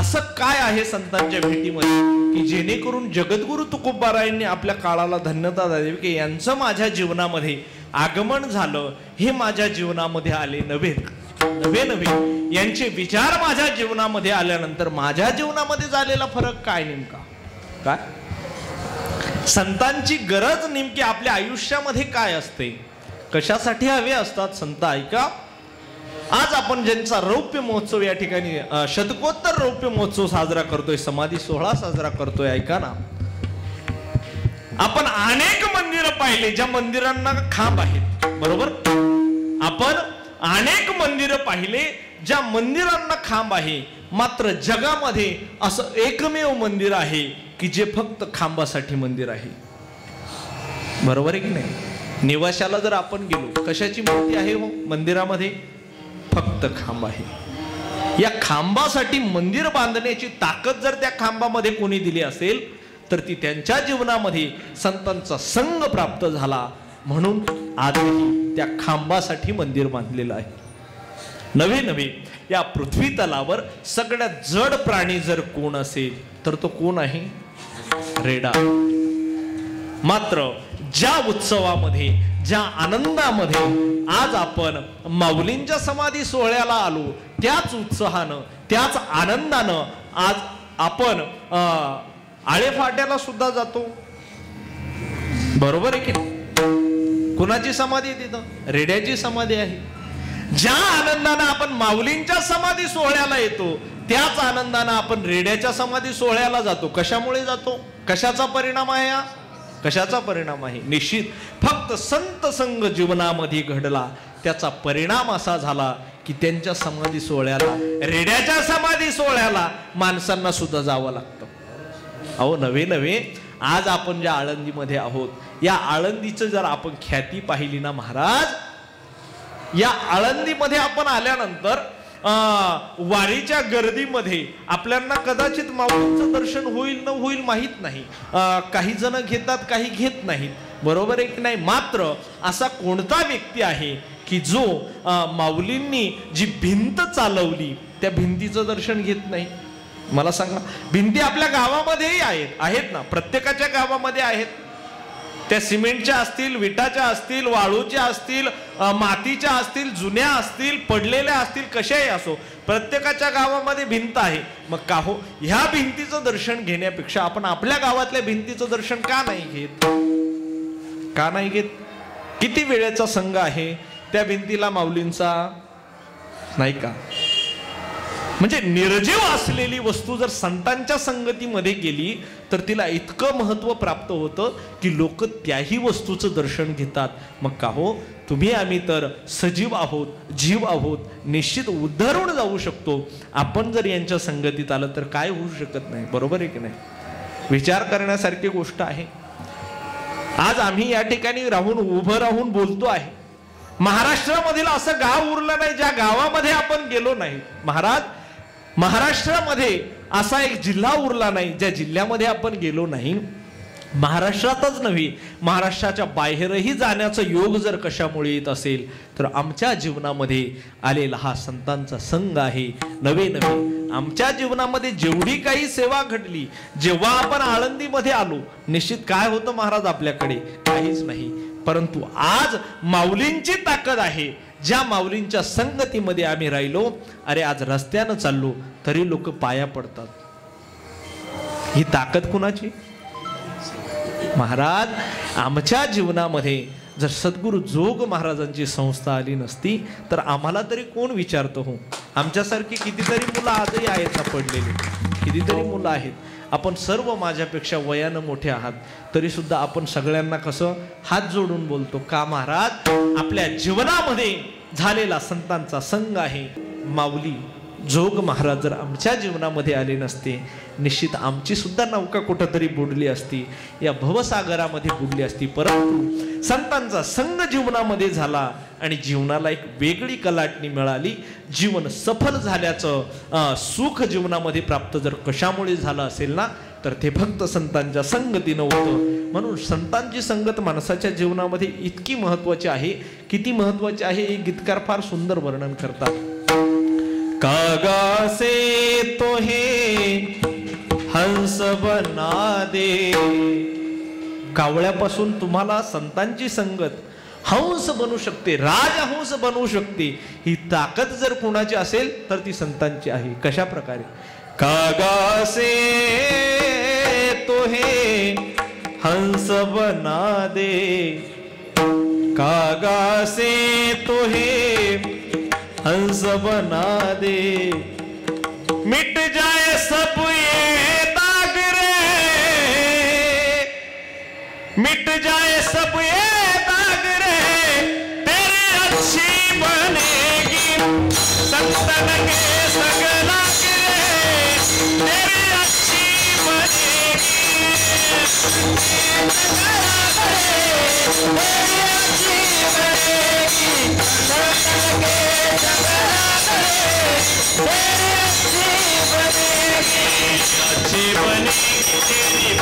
असं काय आहे संतांच्या भेटीमध्ये की जेणेकरून जगद्गुरु तुकोबारायांनी आपल्या काळाला धन्यता द्यावी की यांचं माझ्या जीवनामध्ये आगमन झालं, हे माझ्या जीवनामध्ये आले नव्हे यांचे विचार माझ्या जीवनामध्ये आल्यानंतर माझ्या जीवनामध्ये झालेला फरक काय नेमका काय. संतांची गरज नेमकी आपल्या आयुष्यामध्ये काय असते, कशासाठी हवे असतात संत ऐका. आज आपण ज्यांचा रौप्य महोत्सव या ठिकाणी शतकोत्तर रौप्य महोत्सव साजरा करतोय, समाधी सोहळा साजरा करतोय, ऐका ना. आपण अनेक मंदिरं पाहिले ज्या मंदिरांना खांब आहेत, बरोबर. आपण अनेक मंदिरं पाहिले ज्या मंदिरांना खांब आहे, मात्र जगामध्ये असं एकमेव मंदिर आहे की जे फक्त खांबासाठी मंदिर आहे, बरोबर आहे की नाही. निवाशाला जर आपण गेलो कशाची मूर्ती आहे हो मंदिरामध्ये, फक्त खांब आहे. या खांबासाठी मंदिर बांधण्याची ताकद जर त्या खांबामध्ये कोणी दिली असेल तर ती त्यांच्या जीवनामध्ये संतांचा संग प्राप्त झाला, म्हणून आजही त्या खांबासाठी मंदिर बांधलेलं आहे. नवे या पृथ्वी तलावर सगळ्यात जड प्राणी जर कोण असेल तर तो कोण आहे, रेडा. मात्र ज्या उत्सवामध्ये ज्या आनंदामध्ये आज आपण माऊलींच्या समाधी सोहळ्याला आलो, त्याच उत्साहानं त्याच आनंदानं आज आपण आळेफाट्याला सुद्धा जातो, बरोबर आहे की नाही. कुणाची समाधी आहे तिथं, रेड्याची समाधी आहे. ज्या आनंदानं आपण माऊलींच्या समाधी सोहळ्याला येतो त्याच आनंदानं आपण रेड्याच्या समाधी सोहळ्याला जातो. कशामुळे जातो, कशाचा परिणाम आहे हा, कशाचा परिणाम आहे. निश्चित फक्त संत संग जीवनामध्ये घडला, त्याचा परिणाम असा झाला की त्यांच्या समाधी सोहळ्याला, रेड्याच्या समाधी सोहळ्याला माणसांना सुद्धा जावं लागतं. अहो नवे आज आपण ज्या आळंदीमध्ये आहोत, या आळंदीचं जर आपण ख्याती पाहिली ना महाराज, या आळंदीमध्ये आपण आल्यानंतर वारीच्या गर्दीमध्ये आपल्याला कदाचित माऊलींचं दर्शन होईल न होईल माहीत नाही. काही जण घेतात, काही घेत नाहीत, बरोबर आहे की नाही. मात्र असा कोणता व्यक्ती आहे की जो माऊलींनी जी भिंत चालवली त्या भिंतीचं दर्शन घेत नाही. मला सांगा, भिंती आपल्या गावामध्येही आहेत ना, प्रत्येकाच्या गावामध्ये आहेत. त्या सिमेंटच्या असतील, विटाच्या असतील, वाळूच्या असतील, मातीच्या असतील, जुन्या असतील, पडलेल्या असतील, कशाही असो, प्रत्येकाच्या गावामध्ये भिंत आहे. मग का हो ह्या भिंतीचं दर्शन घेण्यापेक्षा आपण आपल्या गावातल्या भिंतीचं दर्शन का नाही घेत, का नाही घेत. किती वेळेचा संघ आहे त्या भिंतीला माऊलींचा, नाही का. म्हणजे निर्जीव असलेली वस्तू जर संतांच्या संगतीमध्ये गेली तर तिला इतकं महत्व प्राप्त होतं की लोक त्याही वस्तूचं दर्शन घेतात. मग का हो तुम्ही आम्ही तर सजीव आहोत, जीव आहोत, निश्चित उद्धरून जाऊ शकतो. आपण जर यांच्या संगतीत आलं तर काय होऊ शकत नाही, बरोबर आहे की नाही. विचार करण्यासारखी गोष्ट आहे. आज आम्ही या ठिकाणी राहून उभं राहून बोलतो आहे, महाराष्ट्रामधील असं गाव उरलं नाही ज्या गावामध्ये आपण गेलो नाही. महाराज, महाराष्ट्रामध्ये असा एक जिल्हा उरला नाही ज्या जिल्ह्यामध्ये आपण गेलो नाही. महाराष्ट्रातच नव्हे, महाराष्ट्राच्या बाहेरही जाण्याचा योग जर कशामुळे येत असेल तर आमच्या जीवनामध्ये आलेला हा संतांचा संघ आहे. नवे नवे आमच्या जीवनामध्ये जेवढी काही सेवा घडली, जेव्हा आपण आळंदीमध्ये आलो, निश्चित काय होतं महाराज आपल्याकडे? काहीच नाही. परंतु आज माऊलींची ताकद आहे. ज्या माऊलींच्या संगतीमध्ये आम्ही राहिलो, अरे आज रस्त्यानं चाललो तरी लोक पाया पडतात. ही ताकद कुणाची? महाराज, आमच्या जीवनामध्ये जर सद्गुरु जोग महाराजांची संस्था आली नसती तर आम्हाला तरी कोण विचारतो? हो, आमच्यासारखी कितीतरी मुलं आजही आहेत ना पडलेली, कितीतरी मुलं आहेत. आपण सर्व माझ्यापेक्षा वयानं मोठे आहात तरी सुद्धा आपण सगळ्यांना कसं हात जोडून बोलतो का? महाराज, आपल्या जीवनामध्ये झालेला संतांचा संघ आहे. माऊली जोग महाराज जर आमच्या जीवनामध्ये आले नसते, निश्चित आमची सुद्धा नौका कुठंतरी बुडली असती, या भवसागरामध्ये बुडली असती. परंतु संतांचा संघ जीवनामध्ये झाला आणि जीवनाला एक वेगळी कलाटणी मिळाली. जीवन सफल झाल्याचं सुख जीवनामध्ये प्राप्त जर कशामुळे झालं असेल ना, तर ते फक्त संतांच्या संगतीनं होतं. म्हणून संतांची संगत माणसाच्या जीवनामध्ये इतकी महत्वाची आहे. किती महत्वाची आहे हे गीतकार फार सुंदर वर्णन करतात. कागा से तो हे हंस बना दे. कावळ्यापासून तुम्हाला संतांची संगत हंस बनू शकते, राजहंस बनवू शकते. ही ताकद जर कोणाची असेल तर ती संतांची आहे. कशा प्रकारे? कागा से तो हे हंस बना दे, कागा से तो हे हंस बना दे, मिट जाए सब ये दाग रे, मिट जाए सब ये दाग रे, तेरी अच्छी बनेगी संतन के सगला रे, तेरी अच्छी बनेगी अच्छी बनेगी तेरी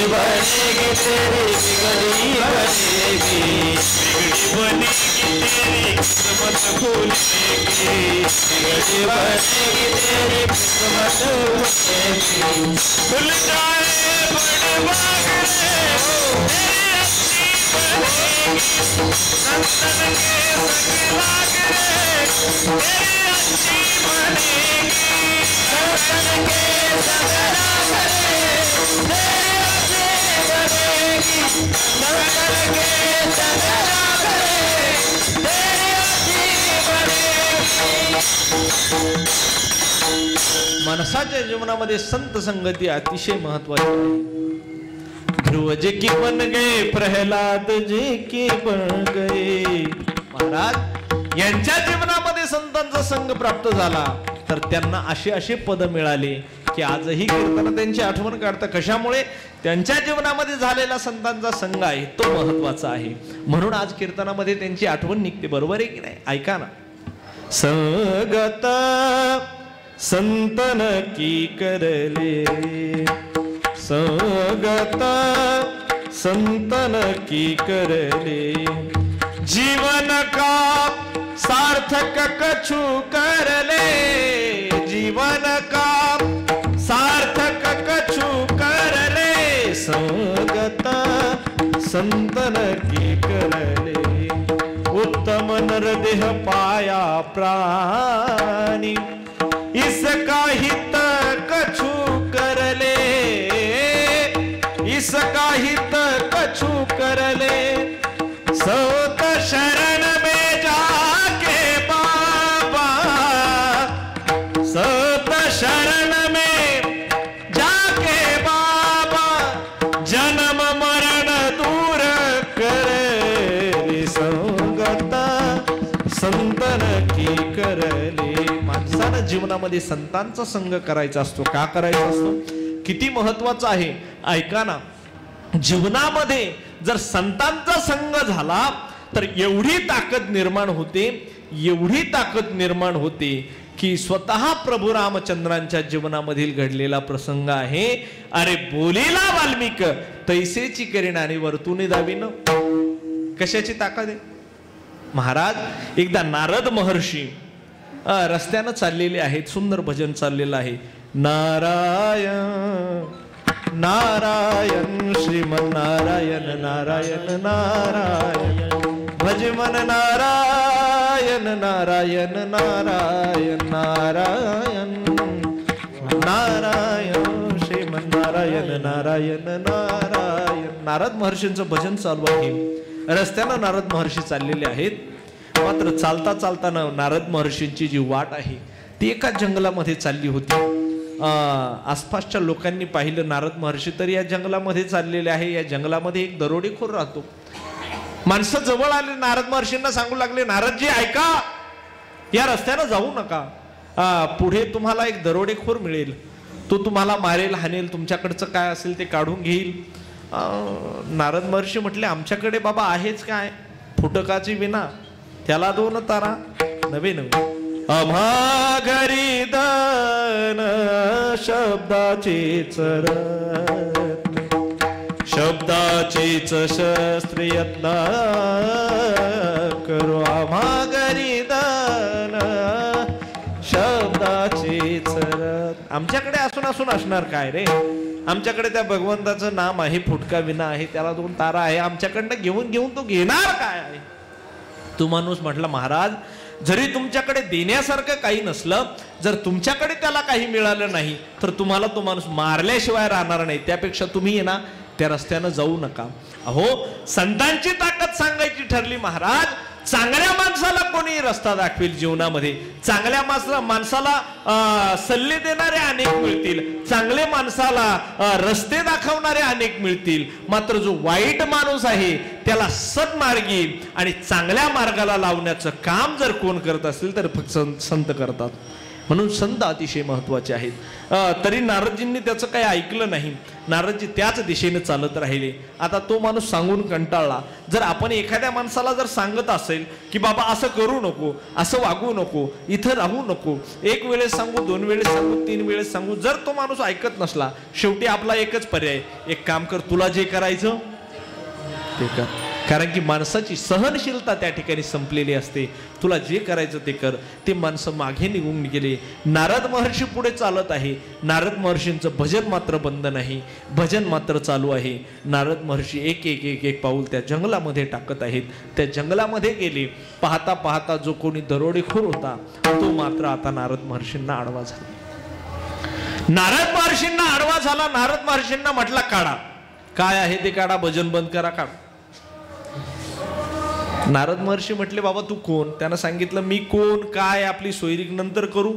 बनेगी, तेरी बिगड़ी बनेगी, बिगड़ी बनेगी तेरी किस्मत खुलेगी, बिगड़ी बनेगी तेरी किस्मत खुलेगी. खुल जाए बड़े बाग रे, तेरी अच्छी बनेगी संतन के सगलाग रे, तेरी अच्छी बनेगी संतन के सगलाग रे, तेरी अच्छी बनेगी संतन के सगलाग रे, तेरी अच्छी बनेगी. माणसाच्या जीवनामध्ये संत संगती अतिशय महत्वाची आहे. ध्रुव जे की बन गए, प्रहलाद जे की बन गए. महाराज यांच्या जीवनामध्ये संतांचा संघ प्राप्त झाला तर त्यांना असे असे पद मिळाले की आजही कीर्तन त्यांची आठवण काढतात. कशामुळे? त्यांच्या जीवनामध्ये झालेला संतांचा संघ आहे तो महत्वाचा आहे. म्हणून आज कीर्तनामध्ये त्यांची आठवण निघते. बरोबर आहे की नाही? ऐका ना. संगत संतन की करले, संगत संतन की करले, जीवन का सार्थक कछु करले, जीवन का सार्थक कछु करले, संगत संतन की करले, उत्तम नरदेह पाया प्राणी, इसका हित कछु करले, इसका हित कछु करले, सत शरण में जाके बाबा, सत शरण में जाके बाबा, जन्म मरण दूर करे, संगत संतन की करले. माणसानं जीवनामध्ये संतांचा संग करायचा असतो. का करायचा असतो? किती महत्वाचं आहे ऐका ना. जीवनामध्ये जर संतांचा संग झाला तर एवढी ताकद निर्माण होते, एवढी ताकद निर्माण होते की स्वतः प्रभू रामचंद्रांच्या जीवनामधील घडलेला प्रसंग आहे. अरे बोलीला वाल्मिक तैसेची करीन आणि वर्तुनी दावीन. कशाची ताकद आहे महाराज? एकदा नारद महर्षी रस्त्यानं चाललेले आहेत, सुंदर भजन चाललेलं आहे. नारायण नारायण श्रीमन नारायण नारायण नारायण भज मन नारायण नारायण नारायण नारायण नारायण श्रीमन नारायण नारायण नारायण. नारद महर्षींचं भजन चालू आहे. रस्त्यानं नारद महर्षी चाललेले आहेत. मात्र चालता चालताना नारद महर्षींची जी वाट आहे ती एका जंगलामध्ये चालली होती. आसपासच्या लोकांनी पाहिलं नारद महर्षी तर या जंगलामध्ये चाललेले आहे. या जंगलामध्ये एक दरोडेखोर राहतो. माणसं जवळ आले, नारद महर्षींना सांगू लागले, नारदजी ऐका, या रस्त्यानं जाऊ नका. पुढे तुम्हाला एक दरोडेखोर मिळेल, तो तुम्हाला मारेल, हाणेल, तुमच्याकडचं काय असेल ते काढून घेईल. नारद महर्षी म्हटले, आमच्याकडे बाबा आहेच काय, फुटकाची विना त्याला 2 तारा नवे नवे. आम्हा घरी दान शब्दाचीच शब्दाचीच शस्त्र यत्न करू. आम्हा घरी दान शब्दाचीच. आमच्याकडे असून असणार काय रे? आमच्याकडे त्या भगवंताचं नाम आहे, फुटका विना आहे, त्याला 2 तारा आहे. आमच्याकडनं घेऊन तो घेणार काय आहे? तो माणूस म्हटला, महाराज जरी तुमच्याकडे देण्यासारखं काही नसलं, जर तुमच्याकडे त्याला काही मिळालं नाही तर तुम्हाला तो माणूस मारल्याशिवाय राहणार नाही. त्यापेक्षा तुम्ही ना त्या रस्त्यानं जाऊ नका. अहो संतांची ताकद सांगायची ठरली महाराज. चांगल्या माणसाला कोणी रस्ता दाखवेल जीवनामध्ये. चांगल्या माणसाला सल्ले देणारे अनेक मिळतील, चांगले माणसाला रस्ते दाखवणारे अनेक मिळतील. मात्र जो वाईट माणूस आहे त्याला सन्मार्गी आणि चांगल्या मार्गाला लावण्याचं काम जर कोण करत असेल तर फक्त संत करतात. म्हणून संत अतिशय महत्वाचे आहेत. तरी नारदजींनी त्याचं काही ऐकलं नाही. नारदजी त्याच दिशेने चालत राहिले. आता तो माणूस सांगून कंटाळला. जर आपण एखाद्या माणसाला जर सांगत असेल की बाबा असं करू नको, असं वागू नको, इथं राहू नको, 1 वेळेस सांगू, 2 वेळेस सांगू, 3 वेळेस सांगू, जर तो माणूस ऐकत नसला, शेवटी आपला एकच पर्याय, एक काम कर, तुला जे करायचं ते कर. कारण की माणसाची सहनशीलता त्या ठिकाणी संपलेली असते. तुला जे करायचं ते कर. ते माणसं मागे निघून गेले. नारद महर्षी पुढे चालत आहे. नारद महर्षींचं भजन मात्र बंद नाही, भजन मात्र चालू आहे. नारद महर्षी एक पाऊल त्या जंगलामध्ये टाकत आहेत. त्या जंगलामध्ये गेले. पाहता पाहता जो कोणी दरोडेखोर होता तो मात्र आता नारद महर्षींना आडवा झाला. नारद महर्षींना आडवा झाला. नारद महर्षींना म्हटला, काढा, काय आहे ते काढा, भजन बंद करा, काढा. नारद महर्षी म्हटले, बाबा तू कोण? त्यानं सांगितलं, मी कोण काय आपली सोयरीक नंतर करू,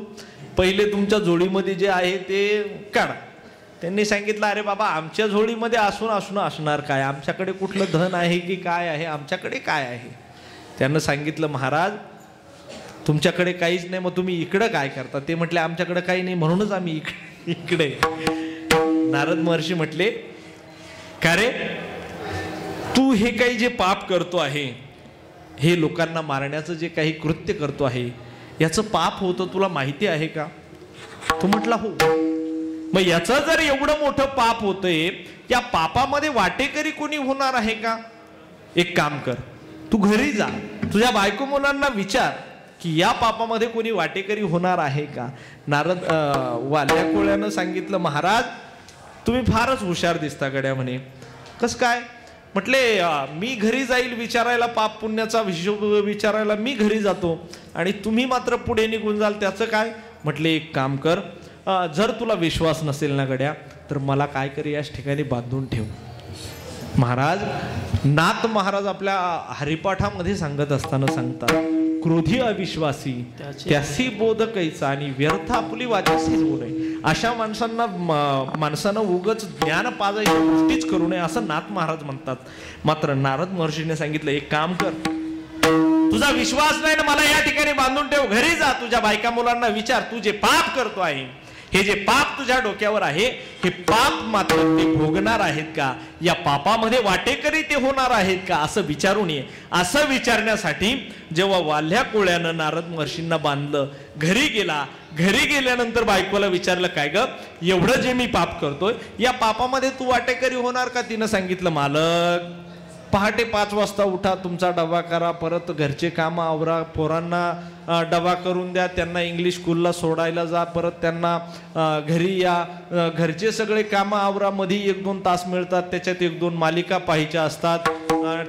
पहिले तुमच्या जोडीमध्ये जे आहे ते काढा. त्यांनी सांगितलं, अरे बाबा आमच्या जोडीमध्ये असून असणार काय, आमच्याकडे कुठलं धन आहे की काय आहे, आमच्याकडे काय आहे? त्यानं सांगितलं, महाराज तुमच्याकडे काहीच नाही, मग तुम्ही इकडं काय करता? ते म्हटले, आमच्याकडे काही नाही म्हणूनच आम्ही इकडे. नारद महर्षी म्हटले, का रे तू हे काही जे पाप करतो आहे, हे लोकांना मारण्याचं जे काही कृत्य करतो आहे, याचं पाप होतं तुला माहिती आहे का? तो म्हटला, हो. मग याचं जर एवढं मोठं पाप होतंय, या पापामध्ये वाटेकरी कोणी होणार आहे का? एक काम कर, तू घरी जा, तुझ्या बायको मुलांना विचार की या पापामध्ये कोणी वाटेकरी होणार आहे का? नारद वाल्या कोळ्यानं सांगितलं, महाराज तुम्ही फारच हुशार दिसता गड्या म्हणे. कस काय? म्हटले, मी घरी जाईल विचारायला, पाप पुण्याचा हिशोब विचारायला मी घरी जातो आणि तुम्ही मात्र पुढे निघून जाल, त्याचं काय? म्हटले, एक काम कर, जर तुला विश्वास नसेल ना गड्या, तर मला काय कर, याच ठिकाणी बांधून ठेव. महाराज नाथ महाराज आपल्या हरिपाठामध्ये सांगत असताना सांगतात, क्रोधी अविश्वासी त्यासी बोध कैचा आणि व्यर्थ आपली वाचासीच होऊ नये. अशा माणसानं उगच ज्ञान पाजायची गोष्टीच करू नये असं नाथ महाराज म्हणतात. मात्र नारद महर्षीने सांगितलं, एक काम कर, तुझा विश्वास नाही ना, मला या ठिकाणी बांधून ठेव, घरी जा, तुझ्या बायका मुलांना विचार, तू जे पाप करतो आहे हे जे पाप तुझ्या डोक्यावर आहे हे पाप मात्र ते भोगणार आहेत का, या पापामध्ये वाटेकरी ते होणार आहेत का, असं विचारून ये. असं विचारण्यासाठी जेव्हा वाल्ह्या कोळ्यानं नारद महर्षींना बांधलं, घरी गेला. घरी गेल्यानंतर बायकोला विचारलं, काय ग एवढं जे मी पाप करतोय या पापामध्ये तू वाटेकरी होणार का. तिनं सांगितलं, मालक पहाटे 5 वाजता उठा, तुमचा डबा करा, परत घरचे कामं आवरा, पोरांना डबा करून द्या, त्यांना इंग्लिश स्कूलला सोडायला जा, परत त्यांना घरी या, घरचे सगळे कामं आवरा, मध्ये 1-2 तास मिळतात, त्याच्यात 1-2 मालिका पाहायच्या असतात.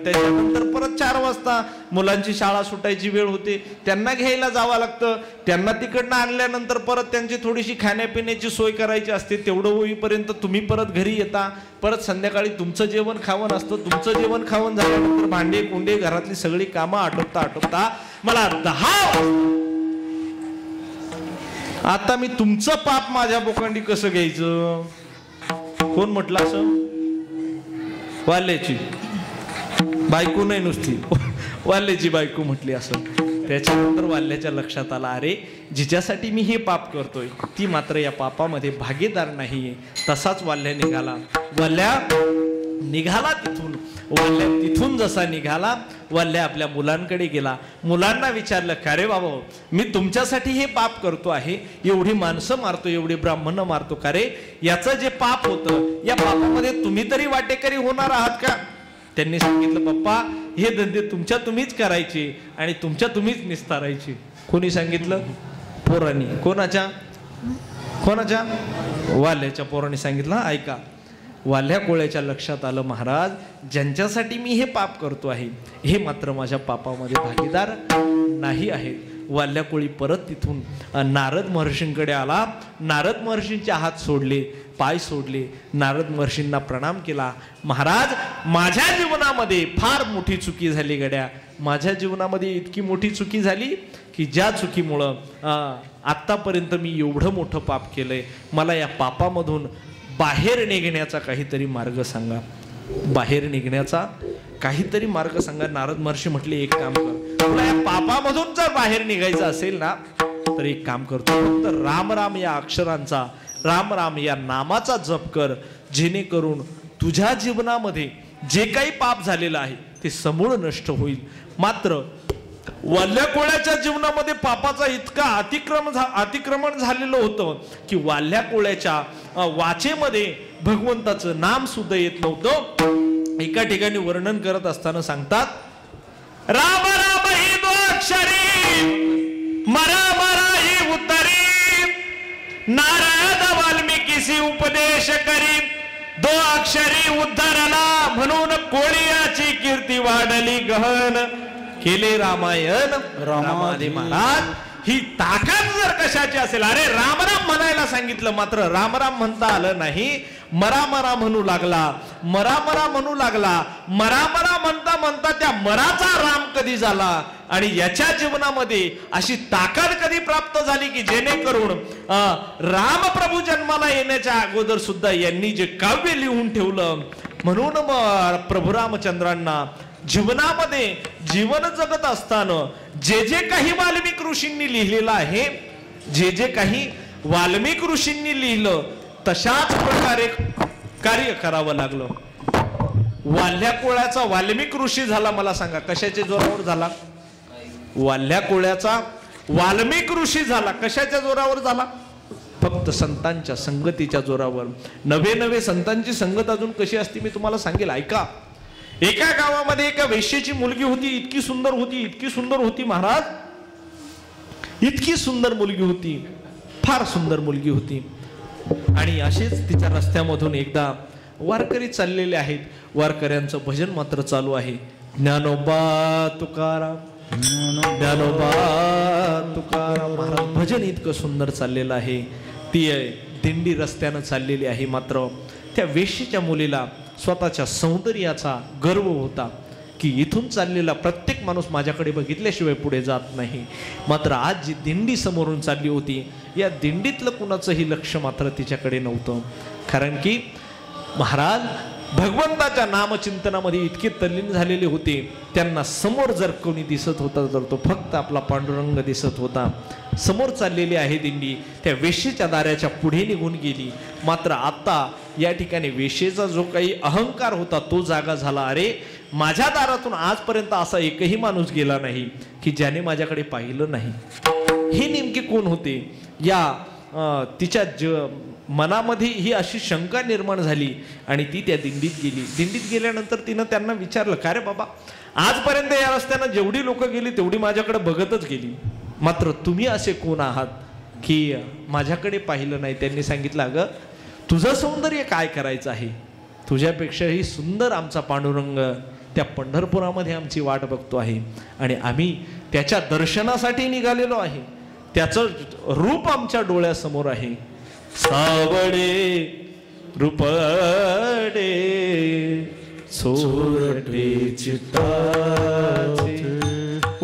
त्याच्यानंतर परत 4 वाजता मुलांची शाळा सुटायची वेळ होते, त्यांना घ्यायला जावं लागतं. त्यांना तिकडनं आणल्यानंतर परत त्यांची थोडीशी खाण्यापिण्याची सोय करायची असते. तेवढं होईपर्यंत तुम्ही परत घरी येता. परत संध्याकाळी तुमचं जेवण खावण असतं. तुमचं जेवण खावण झाल्यानंतर भांडे कुंडे घरातली सगळी कामं आटोपता मला 10 आता मी तुमचं पाप माझ्या बोकांडी कसं घ्यायचं. कोण म्हटलं असं. वाल्याची बायको नाही, नुसती वाल्याची बायको म्हटली असं. त्याच्यानंतर वाल्याच्या लक्षात आला, अरे जिच्यासाठी मी हे पाप करतोय ती मात्र या पापामध्ये भागीदार नाहीये. तसाच वाल्या निघाला तिथून. वाल्या तिथून जसा निघाला, वाल्या आपल्या मुलांकडे गेला. मुलांना विचारलं, का रे बाबा मी तुमच्यासाठी हे पाप करतो आहे, एवढी माणसं मारतो, एवढी ब्राह्मण मारतो, का रे याचं जे पाप होतं या पापामध्ये तुम्ही तरी वाटेकरी होणार आहात का. त्यांनी सांगितलं, पप्पा हे धंदे तुमच्या तुम्हीच करायचे आणि तुमच्या तुम्हीच निस्तारायचे. कोणी सांगितलं. पोरांनी. कोणाच्या. वाल्याच्या पोरांनी सांगितलं. ऐका, वाल्या कोळ्याच्या लक्षात आलं, महाराज ज्यांच्यासाठी मी हे पाप करतो आहे हे मात्र माझ्या पापामध्ये भागीदार नाही आहेत. वाल्या कोळी परत तिथून नारद महर्षींकडे आला. नारद महर्षींचे हात सोडले, पाय सोडले, नारद महर्षींना प्रणाम केला. महाराज माझ्या जीवनामध्ये फार मोठी चुकी झाली गड्या. माझ्या जीवनामध्ये इतकी मोठी चुकी झाली की ज्या चुकीमुळं आत्तापर्यंत मी एवढं मोठं पाप केलंय. मला या पापामधून बाहेर निघण्याचा काहीतरी मार्ग सांगा. बाहेर निघण्याचा काहीतरी मार्ग सांगा. नारद महर्षी म्हटले, एक काम कर, तुला या पापामधून जर बाहेर निघायचं असेल ना तर एक काम करतो, फक्त राम राम या अक्षरांचा, राम राम या नामाचा जप कर, जेणेकरून तुझ्या जीवनामध्ये जे काही पाप झालेलं आहे ते समूळ नष्ट होईल. मात्र वाल्या कोळ्याच्या जीवनामध्ये पापाचा इतका अतिक्रमण झालेलं होतं की वाल्या कोळ्याच्या वाचेमध्ये भगवंताचं नाम सुद्धा येत नव्हतं. एका ठिकाणी वर्णन करत असताना सांगतात, राम राम ही 2 अक्षरी, मरा मरा ही उत्तरी, नारद वाल्मिकीसी उपदेश करी, 2 अक्षरी उद्धरला, म्हणून कोळीयाची कीर्ती वाढली गहन, केले रामायण रामादि महाराज. ही ताकद जर कशाची असेल. अरे राम राम म्हणायला सांगितलं, मात्र राम राम म्हणता आलं नाही. मरा मरा म्हणू लागला, मरा मरा म्हणू लागला. मरा मरा म्हणता म्हणता त्या मराचा राम कधी झाला आणि याच्या जीवनामध्ये अशी ताकद कधी प्राप्त झाली की जेणेकरून राम प्रभू जन्माला येण्याच्या अगोदर सुद्धा यांनी जे काव्य लिहून ठेवलं. म्हणून प्रभू रामचंद्रांना जीवनामध्ये जीवन जगत असताना जे जे काही वाल्मिक ऋषींनी लिहिलेलं आहे, जे जे काही वाल्मिक ऋषींनी लिहिलं तशाच प्रकारे कार्य करावं लागलं. वाल्या कोळ्याचा वाल्मिक ऋषी झाला. मला सांगा कशाच्या जोरावर झाला. वाल्या कोळ्याचा वाल्मिक ऋषी झाला. कशाच्या जोरावर झाला. फक्त संतांच्या संगतीच्या जोरावर. नवे संतांची संगत अजून कशी असते मी तुम्हाला सांगेल. ऐका, एका गावामध्ये एका वेश्येची मुलगी होती. इतकी सुंदर होती, इतकी सुंदर होती महाराज, इतकी सुंदर मुलगी होती, फार सुंदर मुलगी होती. आणि असेच तिच्या रस्त्यामधून एकदा वारकरी चाललेले आहेत. वारकऱ्यांचं भजन मात्र चालू आहे. ज्ञानोबा तुकाराम, ज्ञानोबा तुकाराम. महाराज भजन इतकं सुंदर चाललेलं आहे. ती दिंडी रस्त्यानं चाललेली आहे. मात्र त्या वेश्येच्या मुलीला स्वतःच्या सौंदर्याचा गर्व होता की इथून चाललेला प्रत्येक माणूस माझ्याकडे बघितल्याशिवाय पुढे जात नाही. मात्र आज जी दिंडी समोरून चालली होती या दिंडीतलं कुणाचंही लक्ष मात्र तिच्याकडे नव्हतं. कारण की महाराज भगवंताच्या नामचिंतनामध्ये इतके तल्लीन झालेले होते, त्यांना समोर जर कोणी दिसत होता तर तो फक्त आपला पांडुरंग दिसत होता. समोर चाललेली आहे दिंडी त्या वेशीच्या दाराच्या पुढे निघून गेली. मात्र आता या ठिकाणी वेशेचा जो काही अहंकार होता तो जागा झाला. अरे, माझ्या दारातून आजपर्यंत असा एकही माणूस गेला नाही की ज्याने माझ्याकडे पाहिलं नाही. हे नेमके कोण होते? या तिच्या मनामध्ये ही अशी शंका निर्माण झाली आणि ती त्या दिंडीत गेली. दिंडीत गेल्यानंतर तिनं त्यांना विचारलं, का रे बाबा, आजपर्यंत या रस्त्यानं जेवढी लोक गेली तेवढी माझ्याकडे बघतच गेली, मात्र तुम्ही असे कोण आहात की माझ्याकडे पाहिलं नाही? त्यांनी सांगितलं, अगं, तुझं सौंदर्य काय करायचं आहे? तुझ्यापेक्षाही सुंदर आमचा पांडुरंग त्या पंढरपुरामध्ये आमची वाट बघतो आहे आणि आम्ही त्याच्या दर्शनासाठी निघालेलो आहे. त्याचं रूप आमच्या डोळ्यासमोर आहे. सावळे रूपडे चोरटे चित्ताचे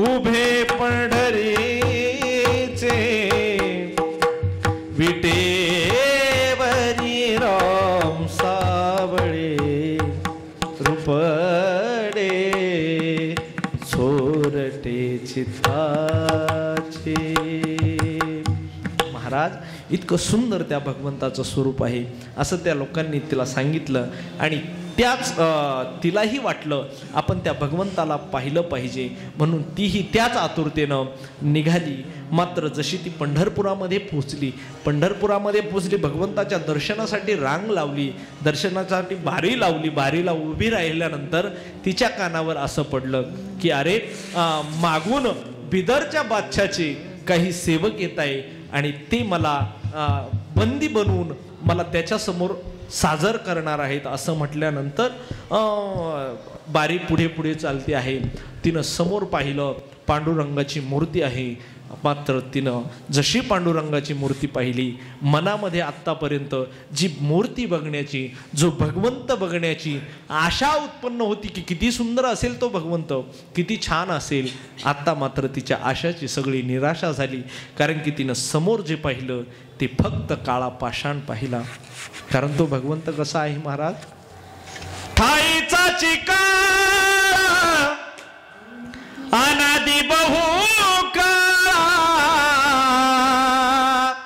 उभे पंढरीचे विटेवरी राम सावळे रूपडे चोरटे चित्ताचे. महाराज, इतकं सुंदर त्या भगवंताचं स्वरूप आहे असं त्या लोकांनी तिला सांगितलं आणि तिलाही वाटलं आपण त्या भगवंताला पाहिलं पाहिजे, म्हणून तीही त्याच आतुरतेनं निघाली. मात्र जशी ती पंढरपुरामध्ये पोचली, भगवंताच्या दर्शनासाठी रांग लावली, दर्शनासाठी बारी लावली. बारीला उभी राहिल्यानंतर तिच्या कानावर असं पडलं की अरे, मागून बिदरच्या बादशाचे काही सेवक येत आहे आणि ते मला बंदी बनवून मला त्याच्यासमोर सादर करणार आहेत. असं म्हटल्यानंतर बारी पुढे पुढे चालते आहे. तिनं समोर पाहिलं, पांडुरंगाची मूर्ती आहे. मात्र तिनं जशी पांडुरंगाची मूर्ती पाहिली, मनामध्ये आत्तापर्यंत जी मूर्ती बघण्याची, जो भगवंत बघण्याची आशा उत्पन्न होती की किती सुंदर असेल तो भगवंत, किती छान असेल, आता मात्र तिच्या आशाची सगळी निराशा झाली. कारण की तिनं समोर जे पाहिलं ते फक्त काळा पाषाण पाहिला. कारण तो भगवंत कसा आहे महाराज? ठाईचा चिका अनादि बहु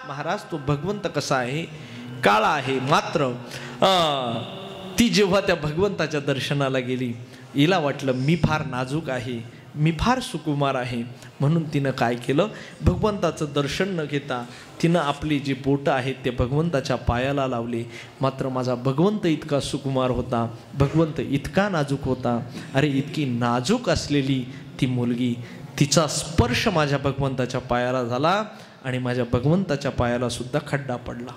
महाराज, तो भगवंत कसा आहे? काळा आहे. मात्र ती जेव्हा त्या भगवंताच्या दर्शनाला गेली, हिला वाटलं मी फार नाजूक आहे, मी फार सुकुमार आहे. म्हणून तिनं काय केलं, भगवंताचं दर्शन न घेता तिनं आपली जी बोटं आहेत ते भगवंताच्या पायाला लावली. मात्र माझा भगवंत इतका सुकुमार होता, भगवंत इतका नाजूक होता. अरे, इतकी नाजूक असलेली ती मुलगी, तिचा स्पर्श माझ्या भगवंताच्या पायाला झाला आणि माझ्या भगवंताच्या पायाला सुद्धा खड्डा पडला.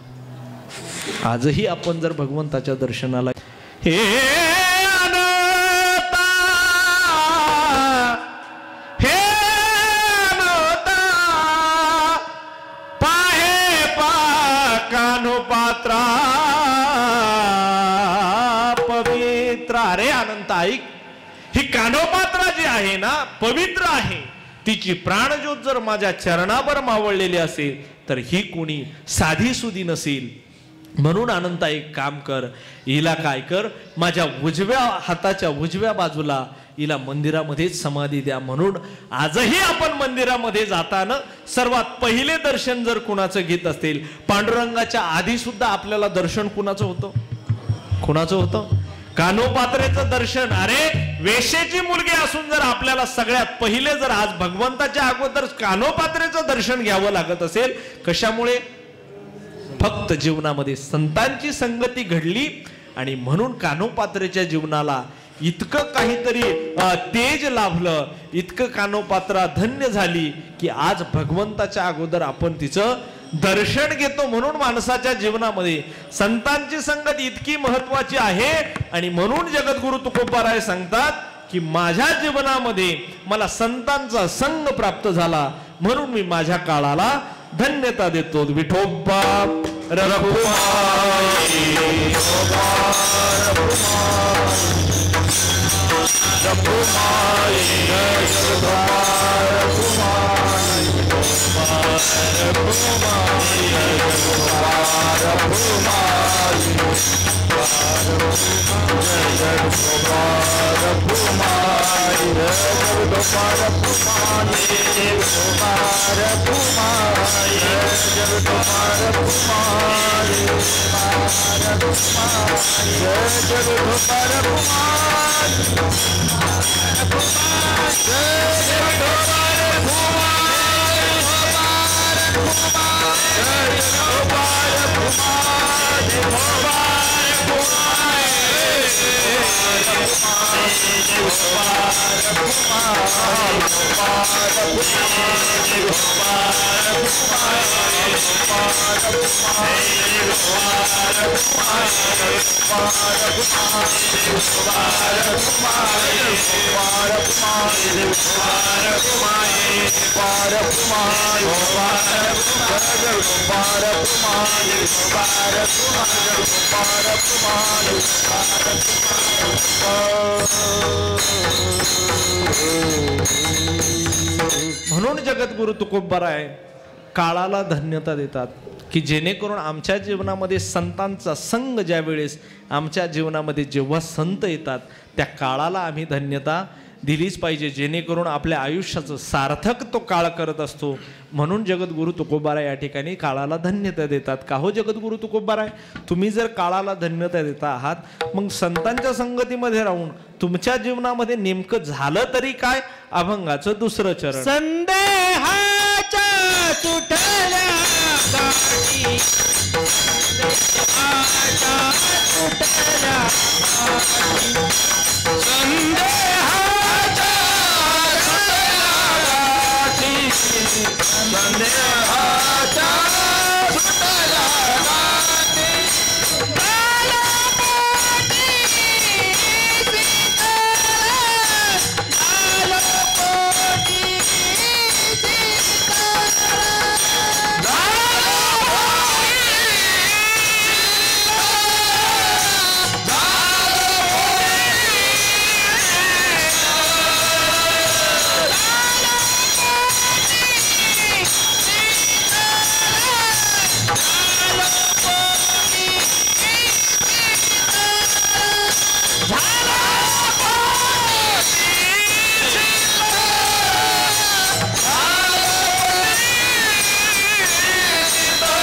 आजही आपण जर भगवंताच्या दर्शनाला हे पात्रा पवित्र. अरे अनंत, ऐक, ही कानोपात्रा जी आहे ना, पवित्र आहे. तिची प्राणज्योत जर माझ्या चरणावर मावळलेली असेल तर ही कोणी साधी सुधी नसेल. म्हणून अनंता एक काम कर, हिला काय कर, माझ्या उजव्या हाताच्या उजव्या बाजूला हिला मंदिरामध्येच समाधी द्या. म्हणून आजही आपण मंदिरामध्ये जाताना सर्वात पहिले दर्शन जर कुणाचं घेत असेल, पांडुरंगाच्या आधी सुद्धा आपल्याला दर्शन कुणाचं होतं? कुणाचं होतं? कानोपात्रेचं दर्शन. अरे, वेशेची मुलगी असून जर आपल्याला सगळ्यात पहिले जर आज भगवंताच्या अगोदर कानोपात्रेचं दर्शन घ्यावं लागत असेल, कशामुळे? फक्त जीवनामध्ये संतांची संगती घडली आणि म्हणून कानोपात्रेच्या जीवनाला इतकं काहीतरी तेज लाभलं, इतकं कानोपात्रा धन्य झाली की आज भगवंताच्या अगोदर आपण तिचं दर्शन घेतो. म्हणून माणसाच्या जीवनामध्ये संतांची संगत इतकी महत्वाची आहे आणि म्हणून जगद्गुरु तुकोबाराय सांगतात की माझ्या जीवनामध्ये मला संतांचा संग प्राप्त झाला, म्हणून मी माझ्या काळाला धन्यता देतो. विठोबा रघुमाई म्हणून जगद्गुरु तुकोबाराय काळाला धन्यता देतात की जेणेकरून आमच्या जीवनामध्ये संतांचा संग ज्या वेळेस आमच्या जीवनामध्ये जेव्हा संत येतात त्या काळाला आम्ही धन्यता दिलीच पाहिजे, जेणेकरून आपल्या आयुष्याचं सार्थक तो काळ करत असतो. म्हणून जगद्गुरु तुकोबाराय या ठिकाणी काळाला धन्यता देतात. का हो जगद्गुरु तुकोबाराय, तुम्ही जर काळाला धन्यता देता आहात मग संतांच्या संगतीमध्ये राहून तुमच्या जीवनामध्ये नेमकं झालं तरी काय? अभंगाचं दुसरं चरण. संदेहाच्या तुटल्या गाठी, संदेहाच्या तुटल्या गाठी, संदेहाच्या तुटल्या गाठी, संदेहाच्या तुटल्या गाठी, कालपोटी सीता, कालपोटी सीता,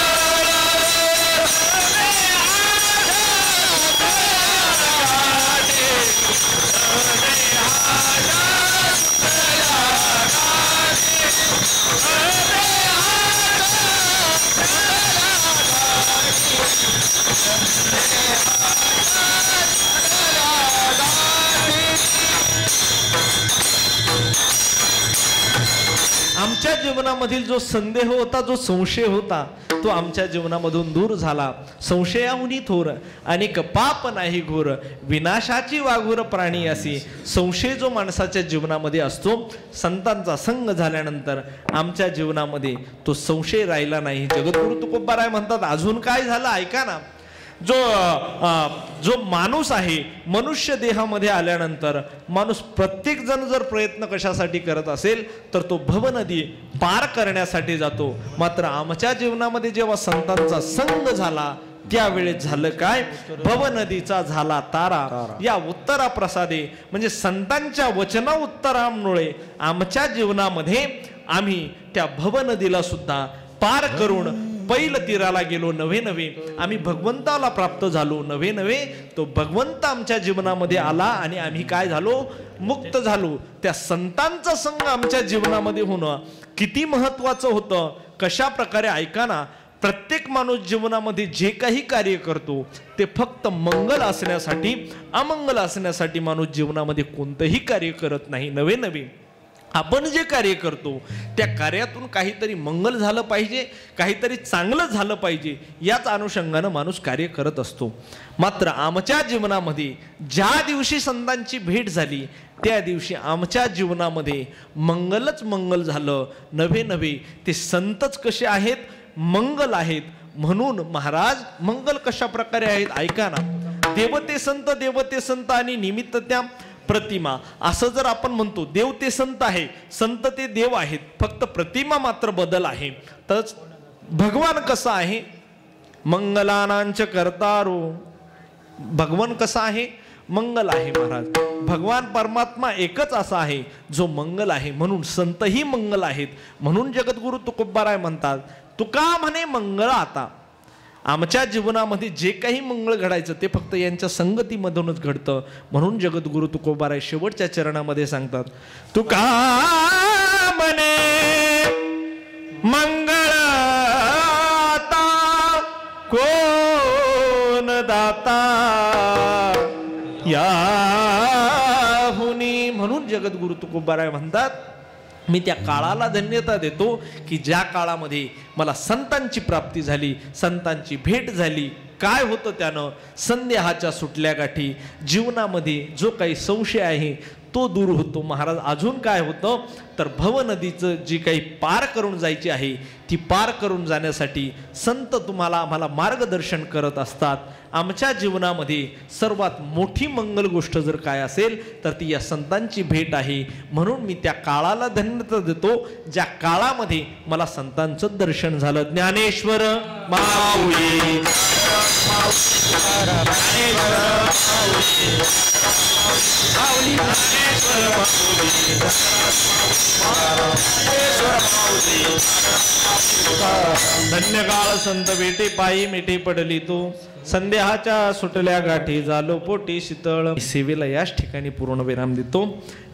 आमच्या जीवनामधील जो संदेह होता, जो संशय होता, तो आमच्या जीवनामधून दूर झाला. संशयाहुनी थोर अनेक पाप नाही घोर, विनाशाची वाघूर प्राणी असी. संशय जो माणसाच्या जीवनामध्ये असतो, संतांचा संग झाल्यानंतर आमच्या जीवनामध्ये तो संशय राहिला नाही. जगद्गुरु तुकोबाराय म्हणतात अजून काय झालं ऐका ना. जो माणूस आहे, मनुष्य देहामध्ये आल्यानंतर माणूस प्रत्येक जण जर प्रयत्न कशासाठी करत असेल तर तो भवनदी पार करण्यासाठी जातो. मात्र आमच्या जीवनामध्ये जेव्हा संतांचा संग झाला त्यावेळेस झालं काय? भवनदीचा झाला तारा. या उत्तरा प्रसादे म्हणजे संतांच्या वचना उत्तरामुळे आमच्या जीवनामध्ये आम्ही त्या भवनदीला सुद्धा पार करून पैल तीराला गेलो. नवे नवे आम्ही भगवंताला प्राप्त झालो. नवे नवे तो भगवंत आमच्या जीवनामध्ये आला आणि आम्ही काय झालो? मुक्त झालो. त्या संतांचा संग आमच्या जीवनामध्ये होणं किती महत्वाचं होतं. कशा प्रकारे ऐका ना, प्रत्येक माणूस जीवनामध्ये जे काही कार्य करतो ते फक्त मंगल असण्यासाठी, अमंगल असण्यासाठी माणूस जीवनामध्ये कोणतंही कार्य करत नाही. नवे नवे आपण जे कार्य करतो त्या कार्यातून काहीतरी मंगल झालं पाहिजे, काहीतरी चांगलं झालं पाहिजे, याच अनुषंगानं माणूस कार्य करत असतो. मात्र आमच्या जीवनामध्ये ज्या दिवशी संतांची भेट झाली त्या दिवशी आमच्या जीवनामध्ये मंगलच मंगल झालं. नवे नवे ते संतच कसे आहेत? मंगल आहेत. म्हणून महाराज मंगल कशा प्रकारे आहेत ऐका ना. देवते संत आणि निमित्त त्या प्रतिमा, असं जर आपण म्हणतो देव ते संत आहे, संत ते देव आहेत, फक्त प्रतिमा मात्र बदल आहे. तर भगवान कसा आहे? मंगलानांच करतारो भगवान कसा आहे? मंगल आहे महाराज. भगवान परमात्मा एकच असा आहे जो मंगल आहे, म्हणून संतही मंगल आहेत. म्हणून जगद्गुरु तुकोबाराय म्हणतात, तुका म्हणे मंगळ आता. आमच्या जीवनामध्ये जे काही मंगळ घडायचं ते फक्त यांच्या संगतीमधूनच घडतं. म्हणून जगद्गुरु तुकोबाराय शेवटच्या चरणामध्ये सांगतात, तुका म्हणे मंगळ आता कोण दाता याहुनी. म्हणून जगद्गुरु तुकोबाराय म्हणतात, मी त्या काळाला धन्यता देतो की ज्या काळामध्ये मला संतांची प्राप्ती झाली, संतांची भेट झाली. काय होतं त्यानं? संदेहाच्या सुटल्या गाठी, जीवनामध्ये जो काही संशय आहे तो दूर होतो महाराज. अजून काय होतं तर भवनदीचं जी काही पार करून जायची आहे ती पार करून जाण्यासाठी संत तुम्हाला आम्हाला मार्गदर्शन करत असतात. आमच्या जीवनामध्ये सर्वात मोठी मंगल गोष्ट जर काय असेल तर ती या संतांची भेट आहे. म्हणून मी त्या काळाला धन्यता देतो ज्या काळामध्ये मला संतांचं दर्शन झालं. ज्ञानेश्वर माऊली धन्य काळ संत भेटे पायी मिठे पडली तो. संदेहाच्या सुटल्या गाठी झालो पोटी शीतळ. सेवेला याच ठिकाणी पूर्ण विराम देतो.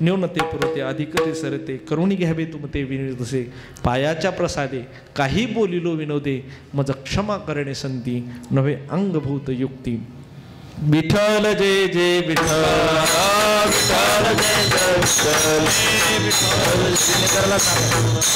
न्यूनते पुरते अधिकते सरते करुणी घ्यावे तुमते विनोदसे. पायाच्या प्रसादे काही बोलिलो विनोदे मज क्षमा करणे संती नव्हे अंगभूत युक्ती. विठ्ठल जय जय विठ्ठल, विठ्ठल जय जय विठ्ठल, विठ्ठल.